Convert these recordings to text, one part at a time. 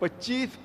25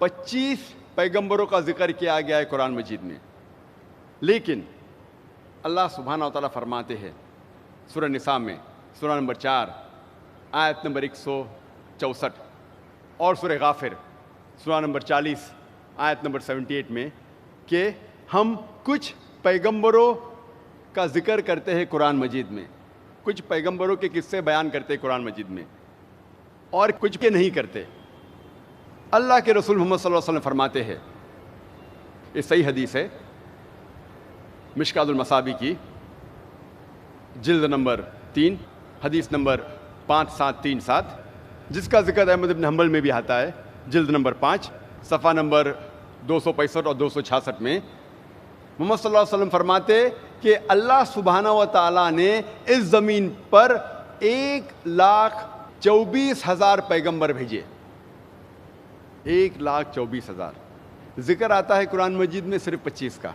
25 پیغمبروں کا ذکر کیا گیا ہے قرآن مجید میں، لیکن اللہ سبحانہ و تعالیٰ فرماتے ہیں سورہ نساء میں سورہ نمبر 4 آیت نمبر 164 اور سورہ غافر سورہ نمبر 40 آیت نمبر 78 میں کہ ہم کچھ پیغمبروں کا ذکر کرتے ہیں قرآن مجید میں، کچھ پیغمبروں کے قصے بیان کرتے ہیں قرآن مجید میں، اور کچھ کے نہیں کرتے۔ اللہ کے رسول محمد صلی اللہ علیہ وسلم فرماتے ہیں، یہ صحیح حدیث ہے، مشکات المصابیح کی جلد نمبر 3 حدیث نمبر 5737، جس کا ذکر احمد بن حنبل میں بھی آتا ہے، جلد نمبر 5 صفحہ نمبر 265 اور 266 میں محمد صلی اللہ علیہ وسلم فرماتے کہ اللہ سبحانہ و تعالیٰ نے اس زمین پر 1,24,000 پیغمبر بھیجے، 1,24,000۔ ذکر آتا ہے قرآن مجید میں صرف 25 کا،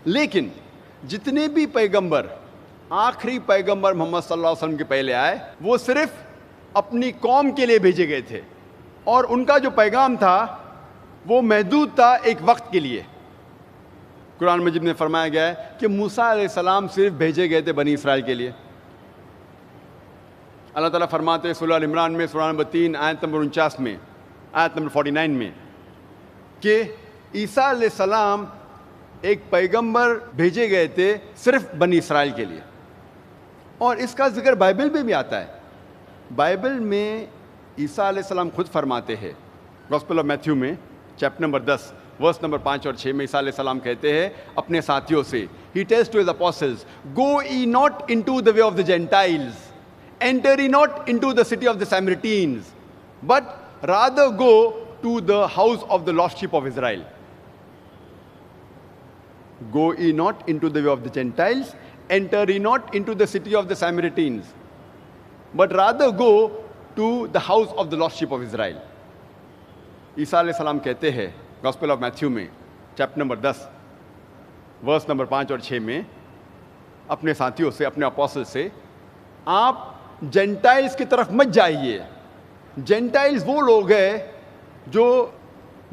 لیکن جتنے بھی پیغمبر آخری پیغمبر محمد صلی اللہ علیہ وسلم کے پہلے آئے وہ صرف اپنی قوم کے لیے بھیجے گئے تھے، اور ان کا جو پیغام تھا وہ محدود تھا ایک وقت کے لیے۔ قرآن مجید میں فرمایا گیا ہے کہ موسیٰ علیہ السلام صرف بھیجے گئے تھے بنی اسرائیل کے لیے۔ اللہ تعالیٰ فرماتے ہیں سورہ ال عمران میں سورہ نمبر 3 آیت نمبر 49 میں، آیت نمبر 49 میں کہ عیسیٰ علیہ السلام ایک پیغمبر بھیجے گئے تھے صرف بنی اسرائیل کے لیے، اور اس کا ذکر بائبل میں بھی آتا ہے۔ بائبل میں عیسیٰ علیہ السلام خود فرماتے ہیں، گوسپل آف میتھیو میں چیپٹر نمبر 10 ورس نمبر 5 اور 6 میں عیسیٰ علیہ السلام کہتے ہیں اپنے ساتھیوں سے، He tells to his apostles, Go ye not into the way of the Gentiles, enter ye not into the city of the Samaritans, but rather go to the house of the lost sheep of Israel. Go ye not into the way of the Gentiles, enter ye not into the city of the Samaritans, but rather go to the house of the lost sheep of Israel. عیسیٰ علیہ السلام کہتے ہیں gospel of Matthew میں chapter number 10 verse number 5 اور 6 میں اپنے ساتھیوں سے، اپنے اپوسل سے، آپ جینٹائلز کی طرف مت جائیے۔ جینٹائلز وہ لوگ ہیں جو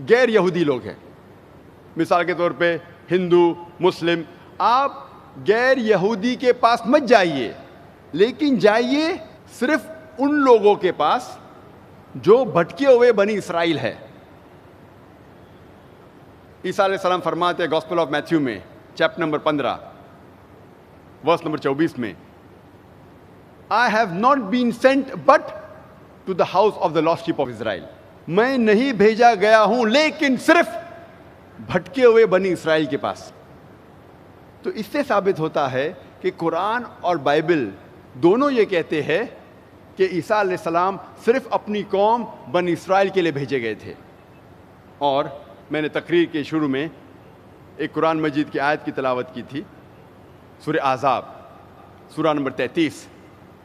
غیر یہودی لوگ ہیں، مثال کے طور پہ ہندو، مسلم۔ آپ غیر یہودی کے پاس مت جائیے، لیکن جائیے صرف ان لوگوں کے پاس جو بھٹکے ہوئے بنی اسرائیل ہے۔ عیسیٰ علیہ السلام فرماتے ہیں گوسپل آف میتھیو میں چیپٹر نمبر 15 ورس نمبر 24 میں، I have not been sent but to the house of the lost sheep of Israel. میں نہیں بھیجا گیا ہوں لیکن صرف بھٹکے ہوئے بنی اسرائیل کے پاس۔ تو اس سے ثابت ہوتا ہے کہ قرآن اور بائبل دونوں یہ کہتے ہیں کہ عیسیٰ علیہ السلام صرف اپنی قوم بنی اسرائیل کے لیے بھیجے گئے تھے۔ اور میں نے تقریر کے شروع میں ایک قرآن مجید کی آیت کی تلاوت کی تھی، سورہ احزاب سورہ نمبر 33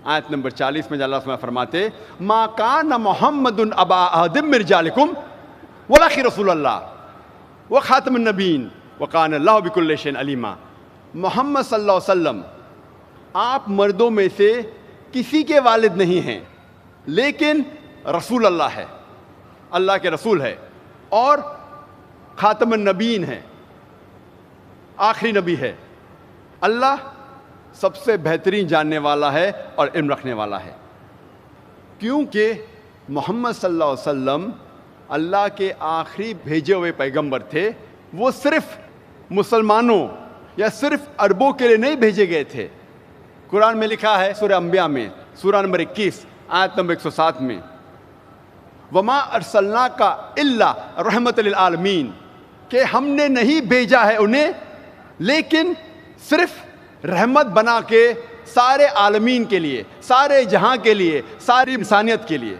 آیت نمبر 40 میں اللہ سبحانہ فرماتے ما کان محمد ابا احد من رجالکم ولکن رسول اللہ وخاتم النبیین وکان اللہ بکل شیء علیما۔ محمد صلی اللہ علیہ وسلم آپ مردوں میں سے کسی کے والد نہیں ہیں، لیکن رسول اللہ ہے، اللہ کے رسول ہے، اور خاتم النبیین ہے، آخری نبی ہے۔ اللہ سب سے بہترین جاننے والا ہے اور علم رکھنے والا ہے، کیونکہ محمد صلی اللہ علیہ وسلم اللہ کے آخری بھیجے ہوئے پیغمبر تھے۔ وہ صرف مسلمانوں یا صرف عربوں کے لیے نہیں بھیجے گئے تھے۔ قرآن میں لکھا ہے سورہ انبیاء میں سورہ نمبر 21 آیت نمبر 107 میں، وما ارسلناک الا رحمت للعالمین، کہ ہم نے نہیں بھیجا ہے انہیں لیکن صرف رحمت بنا کے سارے عالمین کے لیے، سارے جہاں کے لیے، ساری انسانیت کے لیے۔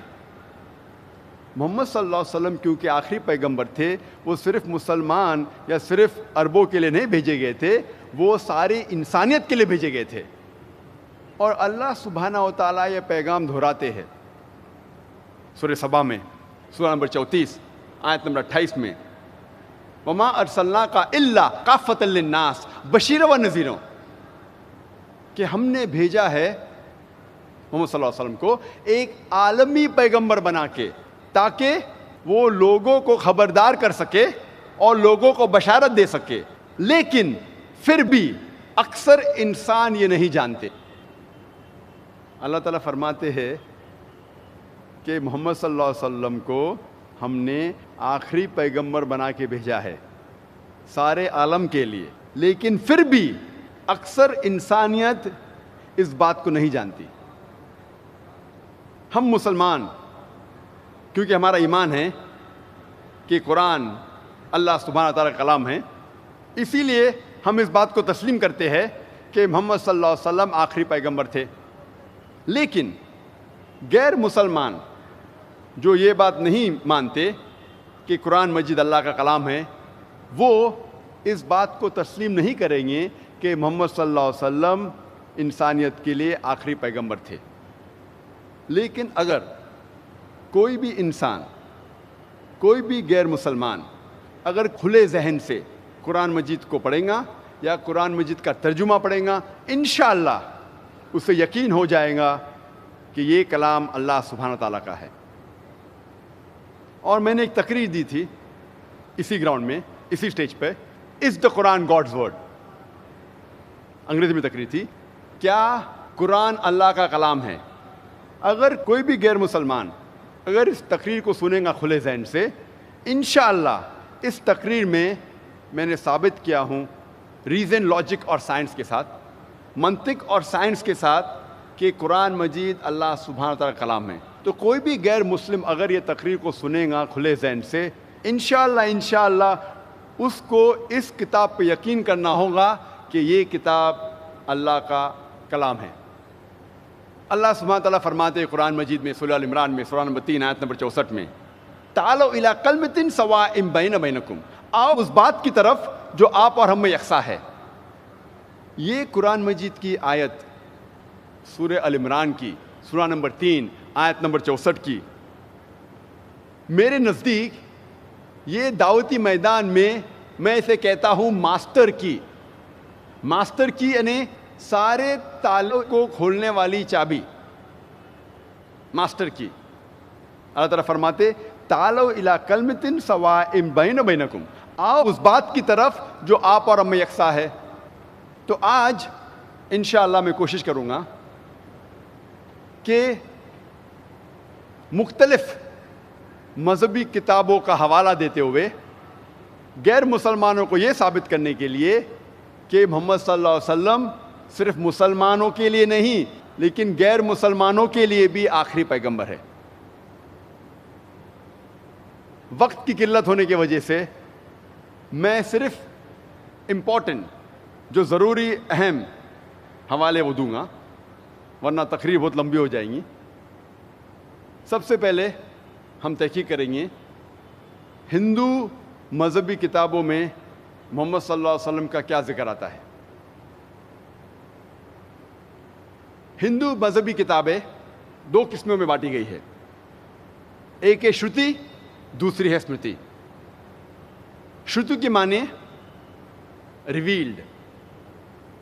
محمد صلی اللہ علیہ وسلم کیونکہ آخری پیغمبر تھے، وہ صرف مسلمان یا صرف عربوں کے لیے نہیں بھیجے گئے تھے، وہ ساری انسانیت کے لیے بھیجے گئے تھے۔ اور اللہ سبحانہ و تعالیٰ یہ پیغام دہراتے ہیں سورہ سبا میں سورہ نمبر 34 آیت نمبر 28 میں، وما ارسلناک الا کافۃ للناس بشیرا ونذیرا، کہ ہم نے بھیجا ہے محمد صلی اللہ علیہ وسلم کو ایک عالمی پیغمبر بنا کے، تاکہ وہ لوگوں کو خبردار کر سکے اور لوگوں کو بشارت دے سکے، لیکن پھر بھی اکثر انسان یہ نہیں جانتے۔ اللہ تعالیٰ فرماتے ہیں کہ محمد صلی اللہ علیہ وسلم کو ہم نے آخری پیغمبر بنا کے بھیجا ہے سارے عالم کے لیے، لیکن پھر بھی اکثر انسانیت اس بات کو نہیں جانتی۔ ہم مسلمان، کیونکہ ہمارا ایمان ہے کہ قرآن اللہ سبحانہ تعالیٰ کا کلام ہے، اسی لیے ہم اس بات کو تسلیم کرتے ہیں کہ محمد صلی اللہ علیہ وسلم آخری پیغمبر تھے۔ لیکن غیر مسلمان جو یہ بات نہیں مانتے کہ قرآن مجید اللہ کا کلام ہے، وہ اس بات کو تسلیم نہیں کریں گے کہ محمد صلی اللہ علیہ وسلم انسانیت کے لیے آخری پیغمبر تھے۔ لیکن اگر کوئی بھی انسان، کوئی بھی غیر مسلمان اگر کھلے ذہن سے قرآن مجید کو پڑھیں گا یا قرآن مجید کا ترجمہ پڑھیں گا، انشاءاللہ اسے یقین ہو جائے گا کہ یہ کلام اللہ سبحانہ تعالیٰ کا ہے۔ اور میں نے ایک تقریر دی تھی اسی گراؤنڈ میں، اسی اسٹیج پہ، از دا قرآن گاڈز ورڈ، انگریزی میں تقریر تھی، کیا قرآن اللہ کا کلام ہے؟ اگر کوئی بھی غیر مسلمان اگر اس تقریر کو سنیں گا کھلے ذہن سے، انشاءاللہ اس تقریر میں نے ثابت کیا ہوں ریزن، لاجک اور سائنس کے ساتھ، منطق اور سائنس کے ساتھ، کہ قرآن مجید اللہ سبحانہ تعالیٰ کا کلام ہے۔ تو کوئی بھی غیر مسلم اگر یہ تقریر کو سنے گا کھلے ذہن سے، انشاءاللہ اس کو اس کتاب پہ یقین کرنا ہوگا کہ یہ کتاب اللہ کا کلام ہے۔ اللہ سبحانہ تعالیٰ فرماتے ہیں قرآن مجید میں، سورہ ال عمران میں، سورہ نمبر 3 آیت نمبر 64 میں، تعالوا الی کلمۃ سواء بین بینکم، آؤ اس بات کی طرف جو آپ اور ہم میں یکساں ہے۔ یہ قرآن مجید کی آیت سورہ ال عمران کی سورہ نمبر 3 آیت نمبر 64 کی، میرے نزدیک یہ دعوتی میدان میں اسے کہتا ہوں ماسٹر کی یعنی سارے تالوں کو کھولنے والی چابی، ماسٹر کی۔ اللہ تعالیٰ فرماتے تعالوا الی کلمۃ سواء بین بینکم، آؤ اس بات کی طرف جو آپ اور ہم میں یکساں ہے۔ تو آج انشاءاللہ میں کوشش کروں گا کہ مختلف مذہبی کتابوں کا حوالہ دیتے ہوئے غیر مسلمانوں کو یہ ثابت کرنے کے لیے کہ محمد صلی اللہ علیہ وسلم صرف مسلمانوں کے لیے نہیں لیکن غیر مسلمانوں کے لیے بھی آخری پیغمبر ہے۔ وقت کی قلت ہونے کی وجہ سے میں صرف امپورٹنٹ جو ضروری اہم حوالے وہ دوں گا، ورنہ تقریر بہت لمبی ہو جائیں گی۔ سب سے پہلے ہم تحقیق کریں گے ہندو مذہبی کتابوں میں محمد صلی اللہ علیہ وسلم کا کیا ذکر آتا ہے۔ ہندو مذہبی کتابیں دو قسموں میں بانٹی گئی ہے، ایک ہے شروتی، دوسری ہے اسمرتی۔ شروتی کے معنی ریویلڈ،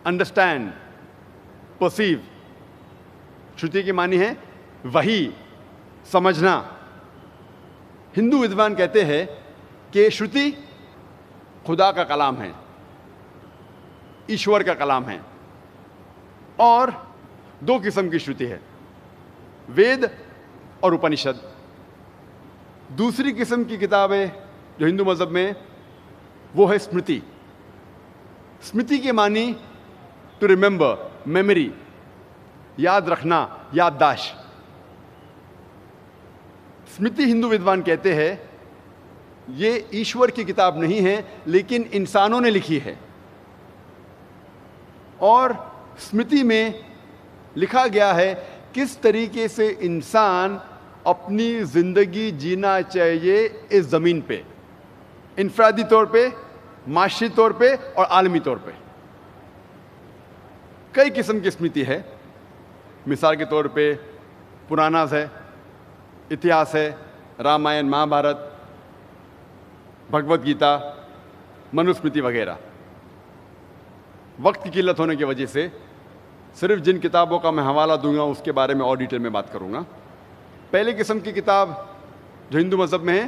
انڈرسٹینڈ، پرسیو۔ شروتی کے معنی ہے وحی، سمجھنا۔ ہندو ودوان کہتے ہیں کہ شروتی خدا کا کلام ہے، ایشور کا کلام ہے، اور دو قسم کی شروتی ہے، وید اور اپنشد۔ دوسری قسم کی کتابیں جو ہندو مذہب میں وہ ہے اسمرتی۔ اسمرتی کے معنی ٹو ریممبر، میموری، یاد رکھنا، یادداشت۔ اسمرتی ہندو ودوان کہتے ہیں یہ ایشور کی کتاب نہیں ہے لیکن انسانوں نے لکھی ہے، اور اسمرتی میں لکھا گیا ہے کس طریقے سے انسان اپنی زندگی جینا چاہیے اس زمین پہ، انفرادی طور پہ، معاشی طور پہ اور عالمی طور پہ۔ کئی قسم کی اسمرتی ہے، مثال کے طور پہ پراناز ہے، اتہاس ہے، رامائن، مہابھارت، بھگوت گیتا، منوسمرتی وغیرہ۔ وقت کی قلت ہونے کی وجہ سے صرف جن کتابوں کا میں حوالہ دوں گا اس کے بارے میں اور ڈیٹیل میں بات کروں گا۔ پہلی قسم کی کتاب جو ہندو مذہب میں ہے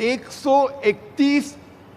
131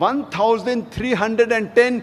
1310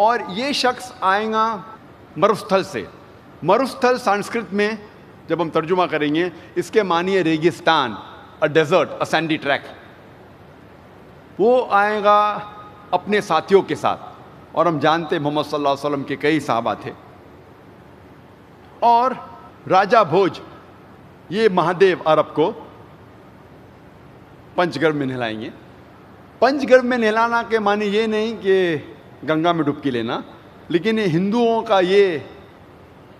اور یہ شخص آئے گا مروستھل سے. مروستھل سنسکرت میں جب ہم ترجمہ کریں گے اس کے معنی ہے ریگستان, a desert, a sandy track. وہ آئے گا اپنے ساتھیوں کے ساتھ, اور ہم جانتے محمد صلی اللہ علیہ وسلم کے کئی صحابہ تھے. اور راجا بھوج یہ مہادیو عرب کو پنچ گرھ میں نہلائیں گے. پنچ گرھ میں نہلانا کے معنی یہ نہیں کہ گنگا میں ڈبکی لینا, لیکن ہندوؤں کا یہ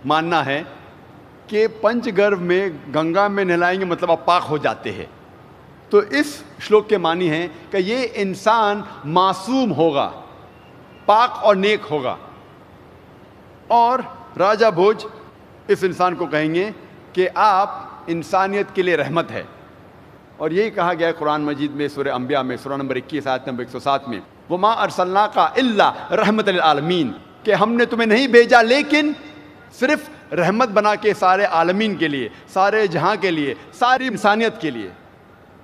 ماننا ہے کہ پنچ گرھ میں گنگا میں نہلائیں گے مطلب آپ پاک ہو جاتے ہیں. تو اس شلوک کے معنی ہے کہ یہ انسان معصوم ہوگا, پاک اور نیک ہوگا. اور راجا بھوج اس انسان کو کہیں گے کہ آپ انسانیت کے لیے رحمت ہے. اور یہی کہا گیا ہے قرآن مجید میں سورہ انبیاء میں سورہ نمبر 21 آیت نمبر 107 میں, وَمَا أَرْسَلْنَاكَ إِلَّا رَحْمَةً لِلْعَالَمِينَ, کہ ہم نے تمہیں نہیں بھیجا لیکن صرف رحمت بنا کے سارے عالمین کے لیے, سارے جہاں کے لیے, ساری انسانیت کے لیے.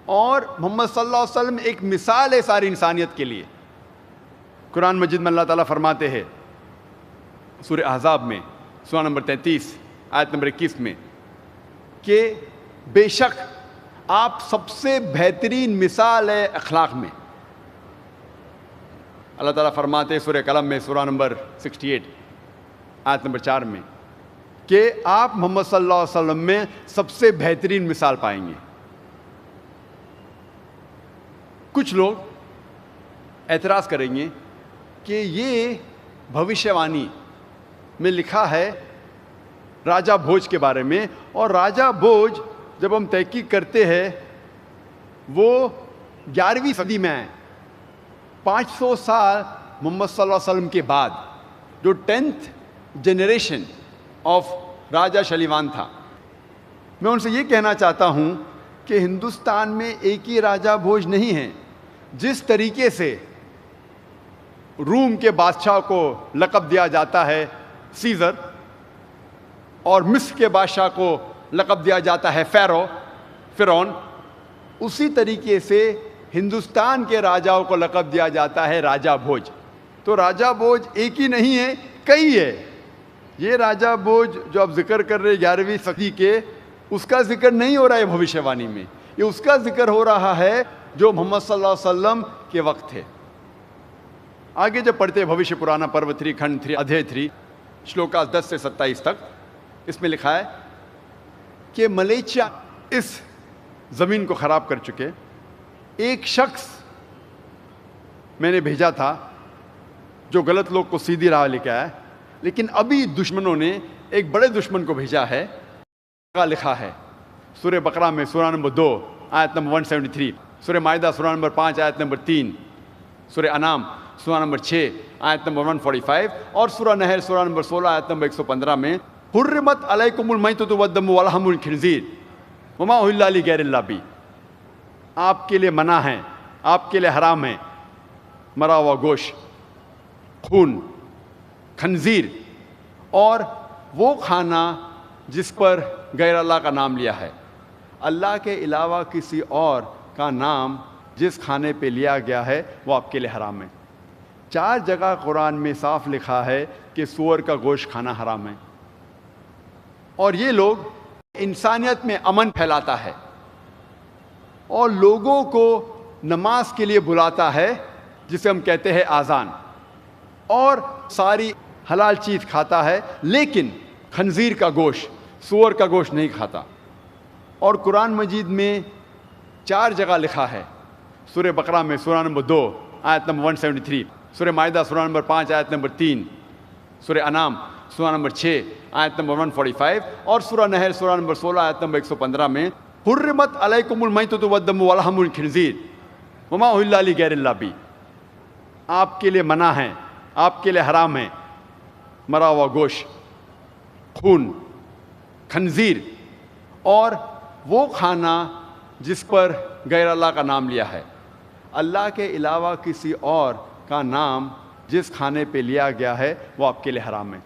اور محمد صلی اللہ علیہ وسلم ایک مثال ہے ساری انسانیت کے لیے. قرآن مجید میں اللہ تعالیٰ فرماتے ہیں سورہ احزاب میں سورہ نمبر 33 آیت نمبر 21 میں کہ بے شک آپ سب سے بہترین مثال ہے اخلاق میں. اللہ تعالیٰ فرماتے ہیں سورہ قلم میں سورہ نمبر 68 آیت نمبر 4 میں کہ آپ محمد صلی اللہ علیہ وسلم میں سب سے بہترین مثال پائیں گے. کچھ لوگ اعتراض کریں گے کہ یہ بھوشیہ وانی میں لکھا ہے راجا بھوج کے بارے میں, اور راجا بھوج جب ہم تحقیق کرتے ہیں وہ 11ویں صدی میں ہے, 500 سال محمد صلی اللہ علیہ وسلم کے بعد, جو 10th جنریشن آف راجا شلیوان تھا. میں ان سے یہ کہنا چاہتا ہوں کہ ہندوستان میں ایک ہی راجا بھوج نہیں ہے. جس طریقے سے روم کے بادشاہ کو لقب دیا جاتا ہے سیزر, اور مصر کے بادشاہ کو لقب دیا جاتا ہے فرعون, اسی طریقے سے ہندوستان کے راجاؤں کو لقب دیا جاتا ہے راجا بھوج. تو راجا بھوج ایک ہی نہیں ہے, کئی ہے. یہ راجا بھوج جو آپ ذکر کر رہے 11ویں صدی کے, اس کا ذکر نہیں ہو رہا ہے بھوشیہ وانی میں, یہ اس کا ذکر ہو رہا ہے جو محمد صلی اللہ علیہ وسلم کے وقت تھے. آگے جب پڑھتے بھوشیہ پرانا پرو 3 کھنڈ 3 ادھیے 3 شلوکا 10 سے 27 تک, اس میں لکھا ہے کہ ملیچیا اس زمین کو خراب کر چکے. ایک شخص میں نے بھیجا تھا جو غلط لوگ کو سیدھی راہ لے کے آیا, لیکن ابھی دشمنوں نے ایک بڑے دشمن کو بھیجا ہے. لکھا ہے سورہ بقرہ میں سورہ نمبر 2 آیت نمبر 173, سورہ مائدہ سورہ نمبر 5 آیت نمبر 3, سورہ انعام سورہ نمبر 6 آیت نمبر 145, اور سورہ نحل سورہ نمبر 16 آیت نمبر 115 میں حرمت علیکم المیتۃ والدم ولحم الخنزیر وما اہل لغیر اللہ بہ, آپ کے لیے منع ہے, آپ کے لیے حرام ہے مرا ہوا گوشت, خون, خنزیر, اور وہ کھانا جس پر غیر اللہ کا نام لیا ہے. اللہ کے علاوہ کسی اور کا نام جس کھانے پہ لیا گیا ہے وہ آپ کے لیے حرام ہے. 4 جگہ قرآن میں صاف لکھا ہے کہ سور کا گوشت کھانا حرام ہے. اور یہ لوگ انسانیت میں امن پھیلاتا ہے اور لوگوں کو نماز کے لیے بلاتا ہے جسے ہم کہتے ہیں آذان, اور ساری حلال چیز کھاتا ہے لیکن خنزیر کا گوشت, سور کا گوشت نہیں کھاتا. اور قرآن مجید میں 4 جگہ لکھا ہے, سورہ بقرہ میں سورہ نمبر 2 آیت نمبر 173, سورہ مائدہ سورہ نمبر 5 آیت نمبر 3, سورہ انعام سورہ نمبر 6 آیت نمبر 145, اور سورہ نحل سورہ نمبر 16 آیت نمبر 115 میں حرمت علیکم المیتۃ والدم ولحم الخنزیر وما اہل لغیر اللہ بہ, آپ کے لیے منع ہے, آپ کے لیے حرام ہے مرا ہوا گوشت, خون, خنزیر, اور وہ کھانا جس پر غیر اللہ کا نام لیا ہے. اللہ کے علاوہ کسی اور کا نام جس کھانے پہ لیا گیا ہے وہ آپ کے لیے حرام ہے.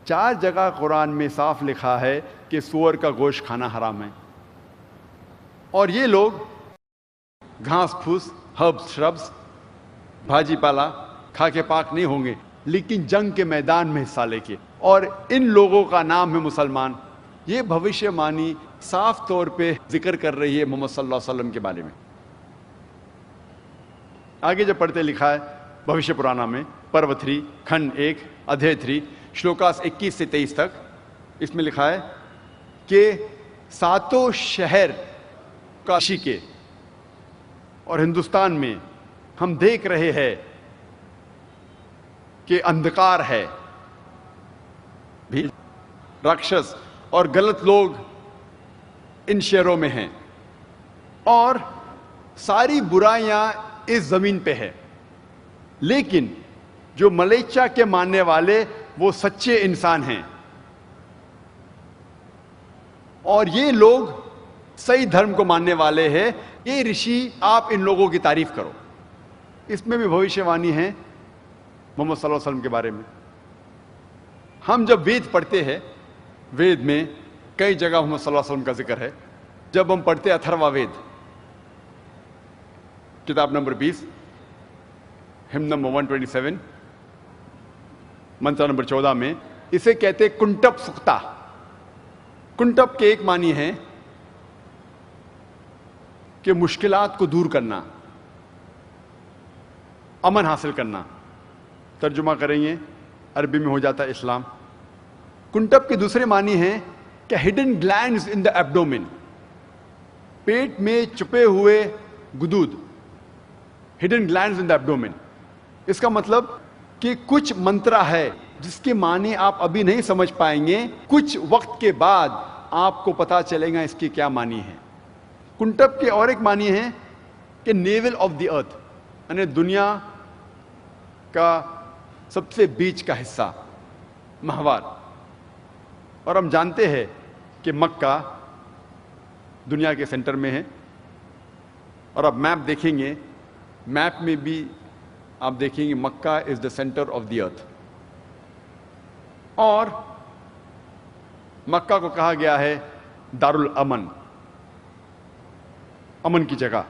4 جگہ قرآن میں صاف لکھا ہے کہ سور کا گوشت کھانا حرام ہے. اور یہ لوگ گھاس پھوس, ہربس, شربس, بھاجی پالا کھا کے پاک نہیں ہوں گے, لیکن جنگ کے میدان میں حصہ لے کے، اور ان لوگوں کا نام ہے مسلمان. یہ بھوشیہ وانی صاف طور پہ ذکر کر رہی ہے محمد صلی اللہ علیہ وسلم کے بارے میں. آگے جب پڑھتے لکھا ہے بھوشیہ پرانا میں پرو 3 کھنڈ 1 ادھیے 3 شلوکاس 21 سے 23 تک، اس میں لکھا ہے کہ 7 شہر کاشی کے اور ہندوستان میں ہم دیکھ رہے ہیں کہ اندھکار ہے، بھی راکشس اور غلط لوگ ان شہروں میں ہیں، اور ساری برائیاں اس زمین پہ ہے. لیکن جو ملیچا کے ماننے والے وہ سچے انسان ہیں، اور یہ لوگ صحیح دھرم کو ماننے والے ہیں. یہ رشی آپ ان لوگوں کی تعریف کرو. اس میں بھی بھوشیہ وانی ہے محمد صلی اللہ علیہ وسلم کے بارے میں. ہم جب وید پڑھتے ہیں، وید میں کئی جگہ محمد صلی اللہ علیہ وسلم کا ذکر ہے. جب ہم پڑھتے ہیں اتھروا وید کتاب نمبر 20 ہم نمبر 127 منتر نمبر 14 میں اسے کہتے کنٹپ سکتا. کنٹپ کے ایک معنی ہے کہ مشکلات کو دور کرنا، امن حاصل کرنا. ترجمہ کریں گے عربی میں ہو جاتا ہے اسلام. کنٹپ کے دوسرے معنی ہیں کہ ہڈن گلینڈز ان دا ایبڈومن، پیٹ میں چھپے ہوئے گدود. ہڈن گلینڈز ان دا ایبڈومن، اس کا مطلب کہ کچھ منترا ہے جس کے معنی آپ ابھی نہیں سمجھ پائیں گے، کچھ وقت کے بعد آپ کو پتا چلے گا اس کی کیا معنی ہے. کنٹپ کے اور ایک معنی ہے کہ نیول آف دی ارتھ، یعنی دنیا کا سب سے بیچ کا حصہ، مہوار. اور ہم جانتے ہیں کہ مکہ دنیا کے سینٹر میں ہے. اور اب میپ دیکھیں گے، میپ میں بھی آپ دیکھیں گے مکہ از دا سینٹر آف دی ارتھ. اور مکہ کو کہا گیا ہے دار الامن، امن کی جگہ.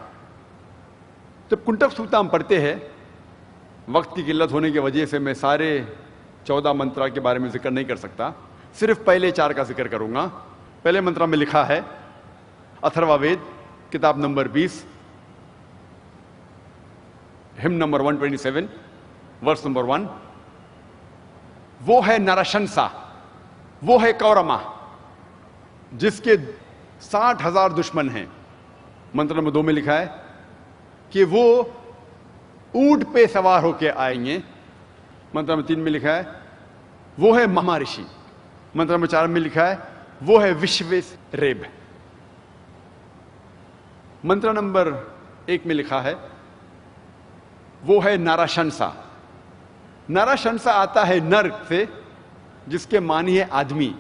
جب کنٹپ سکتا ہم پڑھتے ہیں، وقت کی قلت ہونے کی وجہ سے میں سارے 14 منترا کے بارے میں ذکر نہیں کر سکتا، صرف پہلے 4 کا ذکر کروں گا. پہلے منترا میں لکھا ہے اتھروا وید کتاب نمبر 20 ہم نمبر 127 ورس نمبر 1، وہ ہے نرشنسا، وہ ہے کورما جس کے 60,000 دشمن ہیں. منتر نمبر 2 میں لکھا ہے کہ وہ اونٹ پہ سوار ہو کے آئیں گے. منتر نمبر 3 میں لکھا ہے وہ ہے مہارشی. منتر نمبر 4 میں لکھا ہے وہ ہے وشویس ریب. منتر نمبر 1 میں لکھا ہے وہ ہے نرشنسا. نرشنسا آتا ہے نر سے، جس کے معنی ہے آدمی.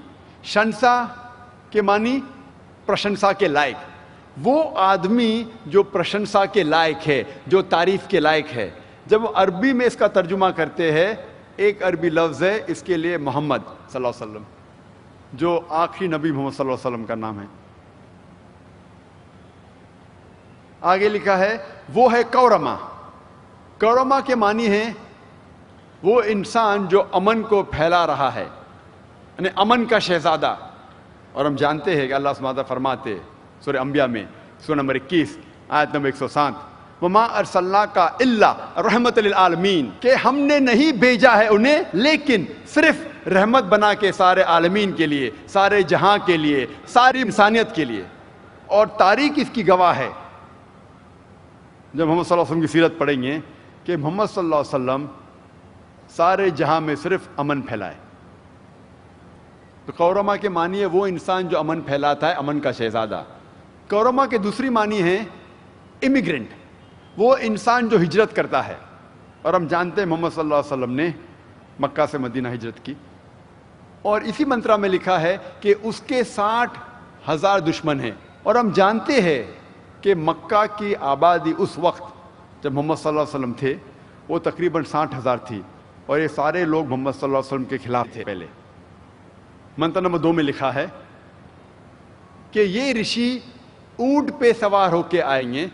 شنسا کے معنی پرشنسا کے لائق. وہ آدمی جو پرشنسا کے لائق ہے، جو تعریف کے لائق ہے. جب عربی میں اس کا ترجمہ کرتے ہیں، ایک عربی لفظ ہے اس کے لیے محمد صلی اللہ علیہ وسلم، جو آخری نبی محمد صلی اللہ علیہ وسلم کا نام ہے. آگے لکھا ہے وہ ہے کورما. کورما کے معنی ہے وہ انسان جو امن کو پھیلا رہا ہے، یعنی امن کا شہزادہ. اور ہم جانتے ہیں کہ اللہ سبحانہ فرماتے سورہ انبیاء میں سورہ نمبر 21 آیت نمبر 107 وما ارسلناک الا رحمت للعالمین، کہ ہم نے نہیں بھیجا ہے انہیں لیکن صرف رحمت بنا کے سارے عالمین کے لیے، سارے جہاں کے لیے، ساری انسانیت کے لیے. اور تاریخ اس کی گواہ ہے. جب محمد صلی اللہ علیہ وسلم کی سیرت پڑھیں گے کہ محمد صلی اللہ علیہ وسلم سارے جہاں میں صرف امن پھیلائے. تو کورما کے معنی ہے وہ انسان جو امن پھیلاتا ہے، امن کا شہزادہ. کورما کے دوسری معنی ہے امیگرنٹ، وہ انسان جو ہجرت کرتا ہے. اور ہم جانتے ہیں محمد صلی اللہ علیہ وسلم نے مکہ سے مدینہ ہجرت کی. اور اسی منترا میں لکھا ہے کہ اس کے 60,000 دشمن ہیں. اور ہم جانتے ہیں کہ مکہ کی آبادی اس وقت جب محمد صلی اللہ علیہ وسلم تھے وہ تقریباً 60,000 تھی، اور یہ سارے لوگ محمد صلی اللہ علیہ وسلم کے خلاف تھے. پہلے منتر نمبر 2 میں لکھا ہے کہ یہ رشی اونٹ پہ سوار ہو کے آئیں گے.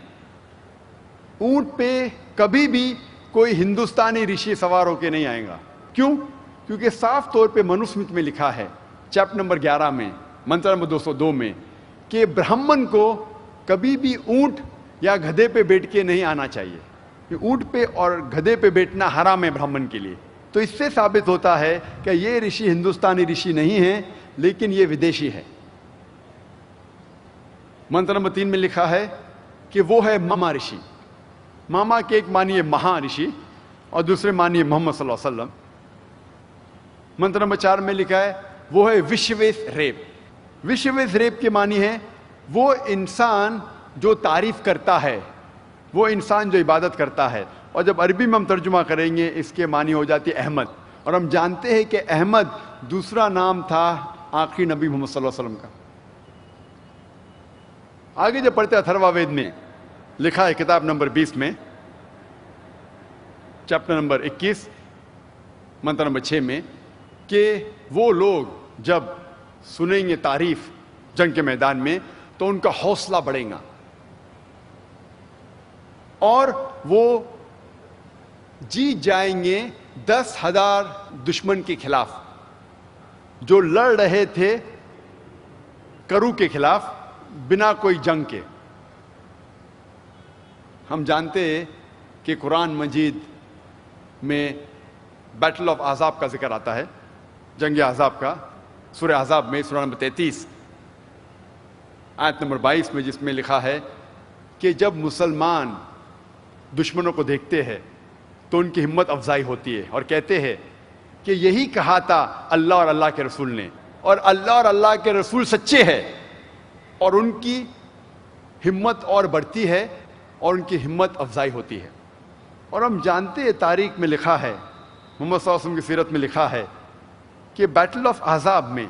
اونٹ پہ کبھی بھی کوئی ہندوستانی رشی سوار ہو کے نہیں آئے گا. کیوں؟ کیونکہ صاف طور پہ منوسمرت میں لکھا ہے چیپٹر نمبر 11 میں منتر نمبر 202 میں کہ برہمن کو کبھی بھی اونٹ یا گدھے پہ بیٹھ کے نہیں آنا چاہیے. اونٹ پہ اور گدھے پہ بیٹھنا حرام ہے برہمن کے لیے. تو اس سے ثابت ہوتا ہے کہ یہ رشی ہندوستانی رشی نہیں ہے لیکن یہ ودیشی ہے. منتر نمبر 3 میں لکھا ہے کہ وہ ہے ماما رشی. ماما کے ایک معنی ہے مہا رشی اور دوسرے معنی ہے محمد صلی اللہ علیہ وسلم. منتر نمبر 4 میں لکھا ہے وہ ہے وشویس ریپ. وشویس ریپ کے معنی ہے وہ انسان جو تعریف کرتا ہے، وہ انسان جو عبادت کرتا ہے. اور جب عربی میں ہم ترجمہ کریں گے اس کے معنی ہو جاتی ہے احمد. اور ہم جانتے ہیں کہ احمد دوسرا نام تھا آخری نبی محمد صلی اللہ علیہ وسلم کا. آگے جب پڑھتے اتھروا وید میں لکھا ہے کتاب نمبر 20 میں چیپٹر نمبر 21 منتر نمبر 6 میں کہ وہ لوگ جب سنیں گے تعریف جنگ کے میدان میں تو ان کا حوصلہ بڑھے گا اور وہ جیت جائیں گے 10,000 دشمن کے خلاف جو لڑ رہے تھے کرو کے خلاف بنا کوئی جنگ کے. ہم جانتے ہیں کہ قرآن مجید میں بیٹل آف احزاب کا ذکر آتا ہے، جنگ احزاب کا، سورہ احزاب میں سورہ نمبر 33 آیت نمبر 22 میں، جس میں لکھا ہے کہ جب مسلمان دشمنوں کو دیکھتے ہیں تو ان کی ہمت افزائی ہوتی ہے اور کہتے ہیں کہ یہی کہا تھا اللہ اور اللہ کے رسول نے، اور اللہ اور اللہ کے رسول سچے ہیں، اور ان کی ہمت اور بڑھتی ہے اور ان کی ہمت افزائی ہوتی ہے. اور ہم جانتے ہیں تاریخ میں لکھا ہے، محمد صلی اللہ علیہ وسلم کی سیرت میں لکھا ہے کہ بیٹل آف احزاب میں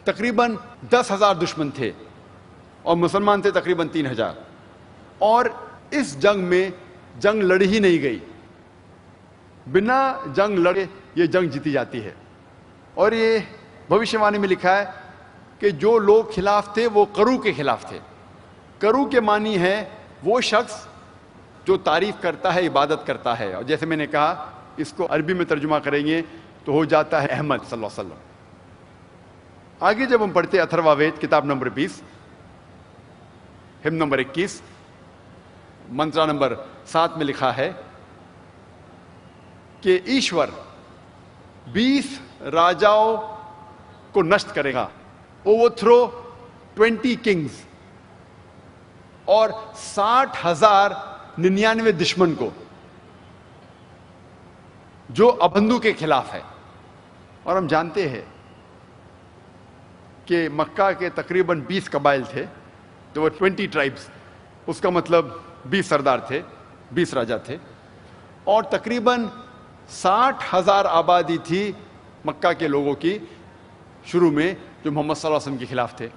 تقریباً 10,000 دشمن تھے اور مسلمان تھے تقریباً 3,000. اور اس جنگ میں جنگ لڑی ہی نہیں گئی، بنا جنگ لڑے یہ جنگ جیتی جاتی ہے. اور یہ بھوشیہ وانی میں لکھا ہے کہ جو لوگ خلاف تھے وہ کرو کے خلاف تھے. کرو کے معنی ہے وہ شخص جو تعریف کرتا ہے، عبادت کرتا ہے، اور جیسے میں نے کہا اس کو عربی میں ترجمہ کریں گے تو ہو جاتا ہے احمد صلی اللہ علیہ وسلم. آگے جب ہم پڑھتے ہیں اتھروا وید کتاب نمبر 20 ہم نمبر 21 منترا نمبر 7 میں لکھا ہے کہ ایشور 20 راجاؤں کو نشٹ کرے گا، اوور تھرو 20 کنگز، اور 60,099 دشمن کو جو ابندو کے خلاف ہے. اور ہم جانتے ہیں کہ مکہ کے تقریباً 20 قبائل تھے، تو وہ 20 ٹرائبس، اس کا مطلب 20 سردار تھے، 20 راجا تھے، اور تقریباً 60,000 آبادی تھی مکہ کے لوگوں کی شروع میں جو محمد صلی اللہ علیہ وسلم کے خلاف تھے.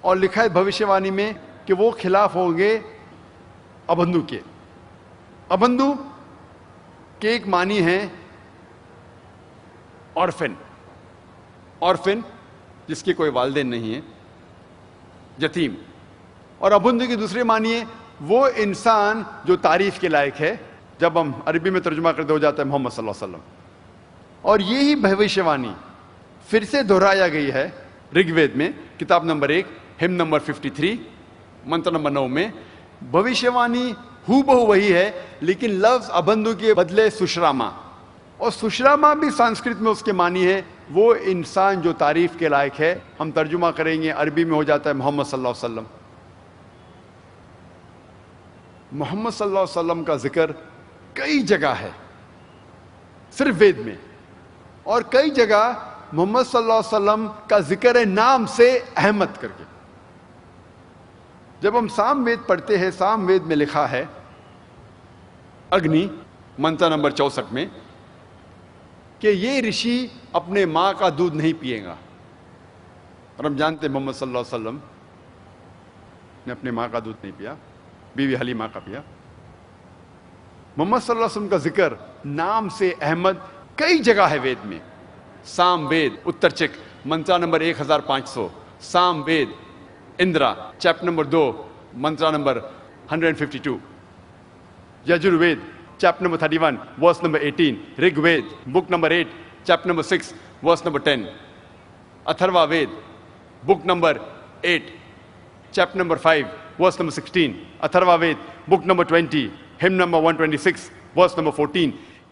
اور لکھا ہے بھوشیہ وانی میں کہ وہ خلاف ہوں گے ابندو کے. ابندو کے ایک معنی ہے آرفن، آرفن جس کے کوئی والدین نہیں ہیں، یتیم. اور ابندو کی دوسری معنی ہے وہ انسان جو تعریف کے لائق ہے، جب ہم عربی میں ترجمہ کرتے ہو جاتا ہے محمد صلی اللہ علیہ وسلم. اور یہی بھوشیہ وانی پھر سے دہرایا گئی ہے رگ وید میں کتاب نمبر 1 ہم نمبر 53 منتر نمبر 9 میں. بھوشیہ وانی ہو بہو وہی ہے لیکن لفظ ابندو کے بدلے سشراما، اور سشراما بھی سنسکرت میں اس کے معنی ہے وہ انسان جو تعریف کے لائق ہے. ہم ترجمہ کریں گے عربی میں ہو جاتا ہے محمد صلی اللہ علیہ وسلم. محمد صلی اللہ علیہ وسلم کا ذکر کئی جگہ ہے صرف وید میں، اور کئی جگہ محمد صلی اللہ علیہ وسلم کا ذکر ہے نام سے احمد کر کے. جب ہم سام وید پڑھتے ہیں، سام وید میں لکھا ہے اگنی منتر نمبر 64 میں کہ یہ رشی اپنے ماں کا دودھ نہیں پیے گا. اور ہم جانتے ہیں محمد صلی اللہ علیہ وسلم نے اپنے ماں کا دودھ نہیں پیا، بیوی حلیمہ کا پیا. محمد صلی اللہ علیہ وسلم کا ذکر نام سے احمد کئی جگہ ہے وید میں. سام وید اتر چک Mantra number 1500، Sama Veda Indra chapter number 2 mantra number 152، Yajur Veda chapter number 31, verse number 18. Rig Ved, book number 8, chapter number 6, verse number 10. Atharva Ved, book number 8, chapter number 5, verse number 16. Atharva Ved, book number 20, hymn number 126, verse number 14.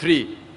3।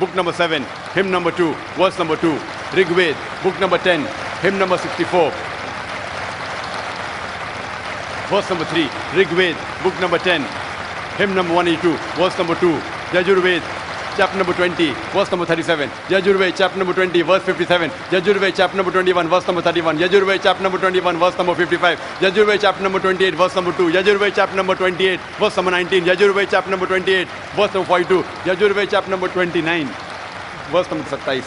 book number 7, hymn number 2, verse number 2. Rigved, book number 10, hymn number 64, verse number 3. Rigved, book number 10, hymn number 182, verse number 2. Yajurved, chapter number 20, verse number 37. Yajurved, chapter number 20, verse 57. Yajurved, chapter number 21, verse number 31. Yajurved, chapter number 21, verse number 55. Yajurved, chapter number 28, verse number 2. Yajurved, chapter number 28, verse number 19. Yajurved, chapter number 28, verse number 42. Yajurved, chapter number 29, verse number 27.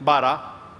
12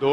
2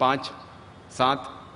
5, 7,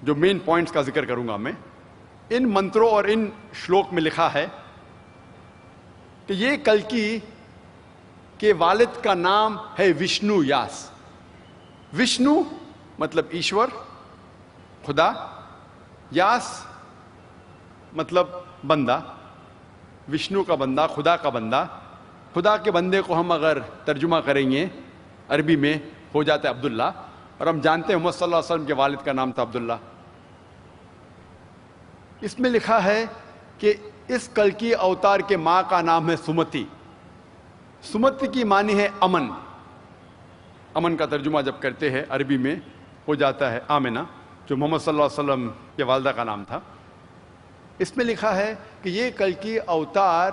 جو main points کا ذکر کروں گا میں. ان منتروں اور ان شلوک میں لکھا ہے کہ یہ کلکی کے والد کا نام ہے وشنو یاس. وشنو مطلب ایشور، خدا. یاس مطلب بندہ، وشنو کا بندہ، خدا کا بندہ. خدا کے بندے کو ہم اگر ترجمہ کریں گے عربی میں ہو جاتا ہے عبداللہ، اور ہم جانتے ہیں محمد صلی اللہ علیہ وسلم کے والد کا نام تھا عبداللہ. اس میں لکھا ہے کہ اس کلکی اوتار کے ماں کا نام ہے سمتی. سمتی کی معنی ہے امن. امن کا ترجمہ جب کرتے ہیں عربی میں ہو جاتا ہے آمنہ، جو محمد صلی اللہ علیہ وسلم کے والدہ کا نام تھا. اس میں لکھا ہے کہ یہ کلکی اوتار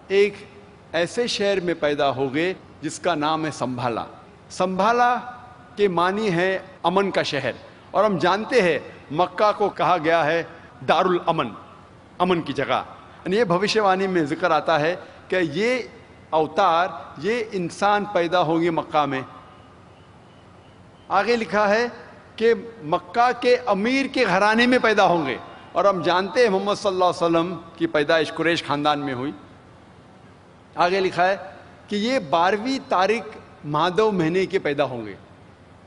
ایک ایسے شہر میں پیدا ہو گئے جس کا نام ہے سنبھالا. سنبھالا کے معنی ہے امن کا شہر، اور ہم جانتے ہیں مکہ کو کہا گیا ہے دار الامن، امن کی جگہ. یعنی یہ بھوشیہ وانی میں ذکر آتا ہے کہ یہ اوتار، یہ انسان پیدا ہوں گے مکہ میں. آگے لکھا ہے کہ مکہ کے امیر کے گھرانے میں پیدا ہوں گے، اور ہم جانتے ہیں محمد صلی اللہ علیہ وسلم کی پیدائش قریش خاندان میں ہوئی. آگے لکھا ہے کہ یہ 12ویں تاریخ مہادو مہینے کے پیدا ہوں گے،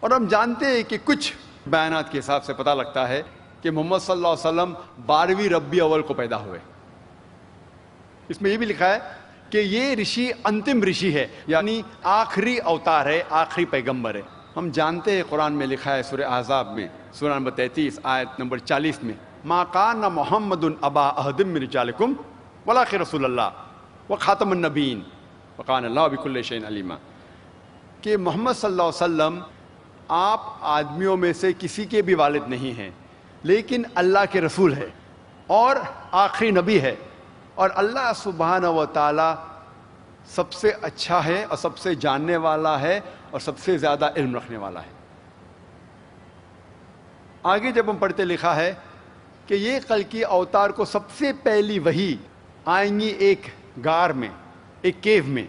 اور ہم جانتے ہیں کہ کچھ بیانات کے حساب سے پتہ لگتا ہے کہ محمد صلی اللہ علیہ وسلم 12ویں ربیع اول کو پیدا ہوئے. اس میں یہ بھی لکھا ہے کہ یہ رشی انتم رشی ہے، یعنی آخری اوتار ہے، آخری پیغمبر ہے. ہم جانتے ہیں قرآن میں لکھا ہے سورہ احزاب میں سورہ نمبر 33 آیت نمبر 40 میں ما کان محمد ابا احد من رجالکم ولکن رسول اللہ وخاتم النبیین وکان اللہ بکل شیء علیما. کہ محمد صلی اللہ علیہ وسلم آپ آدمیوں میں سے کسی کے بھی والد نہیں ہیں، لیکن اللہ کے رسول ہے اور آخری نبی ہے، اور اللہ سبحانہ و تعالی سب سے اچھا ہے اور سب سے جاننے والا ہے اور سب سے زیادہ علم رکھنے والا ہے. آگے جب ہم پڑھتے لکھا ہے کہ یہ کلکی اوتار کو سب سے پہلی وحی آئیں گی ایک غار میں، ایک کیو میں،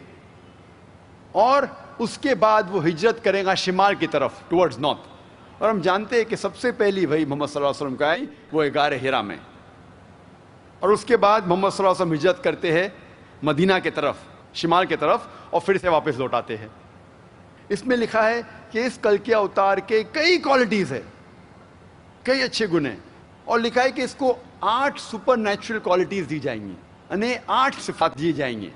اور اس کے بعد وہ ہجرت کرے گا شمال کی طرف ٹورڈز نارتھ. اور ہم جانتے ہیں کہ سب سے پہلی وحی محمد صلی اللہ علیہ وسلم کا آئی وہ غار ہرا میں، اور اس کے بعد محمد صلی اللہ علیہ وسلم ہجرت کرتے ہیں مدینہ کی طرف، شمال کی طرف، اور پھر سے واپس لوٹ آتے ہیں. اس میں لکھا ہے کہ اس کلکی اوتار کے کئی کوالٹیز ہیں، کئی اچھے گن ہیں، اور لکھا ہے کہ اس کو 8 سپر نیچرل کوالٹیز دی جائیں گی، یعنی 8 صفات دی جائیں گی.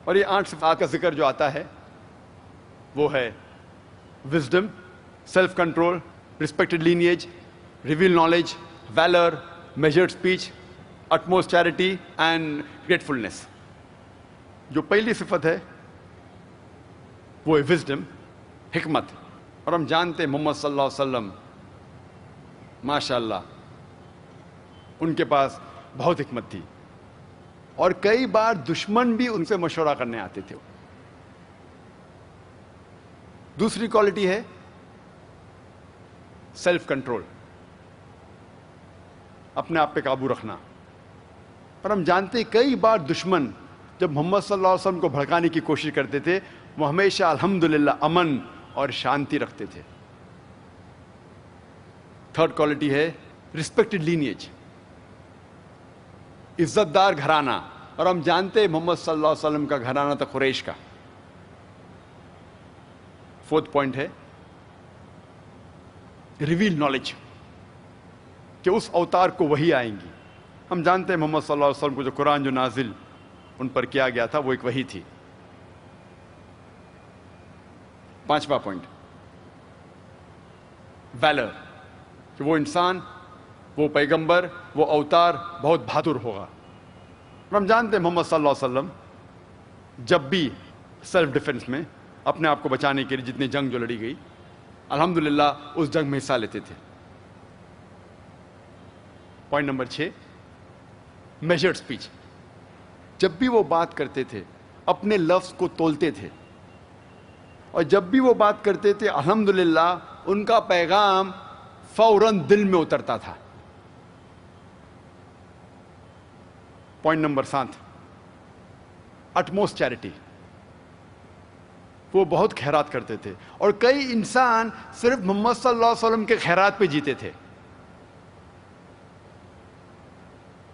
اور یہ 8 صفات کا ذکر جو آتا ہے وہ ہے wisdom, self control, respected lineage, reveal knowledge, valour, measured speech, utmost charity and gratefulness. جو پہلی صفت ہے وہ ہے وزڈم، حکمت. اور ہم جانتے ہیں محمد صلی اللہ علیہ وسلم ماشاء اللہ ان کے پاس بہت حکمت تھی، اور کئی بار دشمن بھی ان سے مشورہ کرنے آتے تھے. دوسری کوالٹی ہے سیلف کنٹرول، اپنے آپ پہ قابو رکھنا. اور ہم جانتے ہیں کئی بار دشمن جب محمد صلی اللہ علیہ وسلم کو بھڑکانے کی کوشش کرتے تھے وہ ہمیشہ الحمدللہ امن اور شانتی رکھتے تھے. تھرڈ کوالٹی ہے ریسپیکٹڈ لینیج، عزت دار گھرانہ. اور ہم جانتے ہیں محمد صلی اللہ علیہ وسلم کا گھرانہ تھا قریش کا. فورتھ پوائنٹ ہے ریویل نالج، کہ اس اوتار کو وہی آئیں گی. ہم جانتے ہیں محمد صلی اللہ علیہ وسلم کو جو قرآن جو نازل ان پر کیا گیا تھا وہ ایک وحی تھی. پانچواں پوائنٹ ویلر، کہ وہ انسان، وہ پیغمبر، وہ اوتار بہت بہادر ہوگا. ہم جانتے ہیں محمد صلی اللہ علیہ وسلم جب بھی سیلف ڈیفنس میں اپنے آپ کو بچانے کے لیے جتنی جنگ جو لڑی گئی الحمدللہ اس جنگ میں حصہ لیتے تھے. Point number 6 measured speech. جب بھی وہ بات کرتے تھے اپنے لفظ کو تولتے تھے، اور جب بھی وہ بات کرتے تھے الحمدللہ ان کا پیغام فوراً دل میں اترتا تھا. Point number 7 utmost charity. وہ بہت خیرات کرتے تھے، اور کئی انسان صرف محمد صلی اللہ علیہ وسلم کے خیرات پہ جیتے تھے.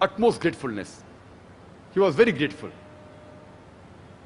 utmost gratefulness. He was very grateful.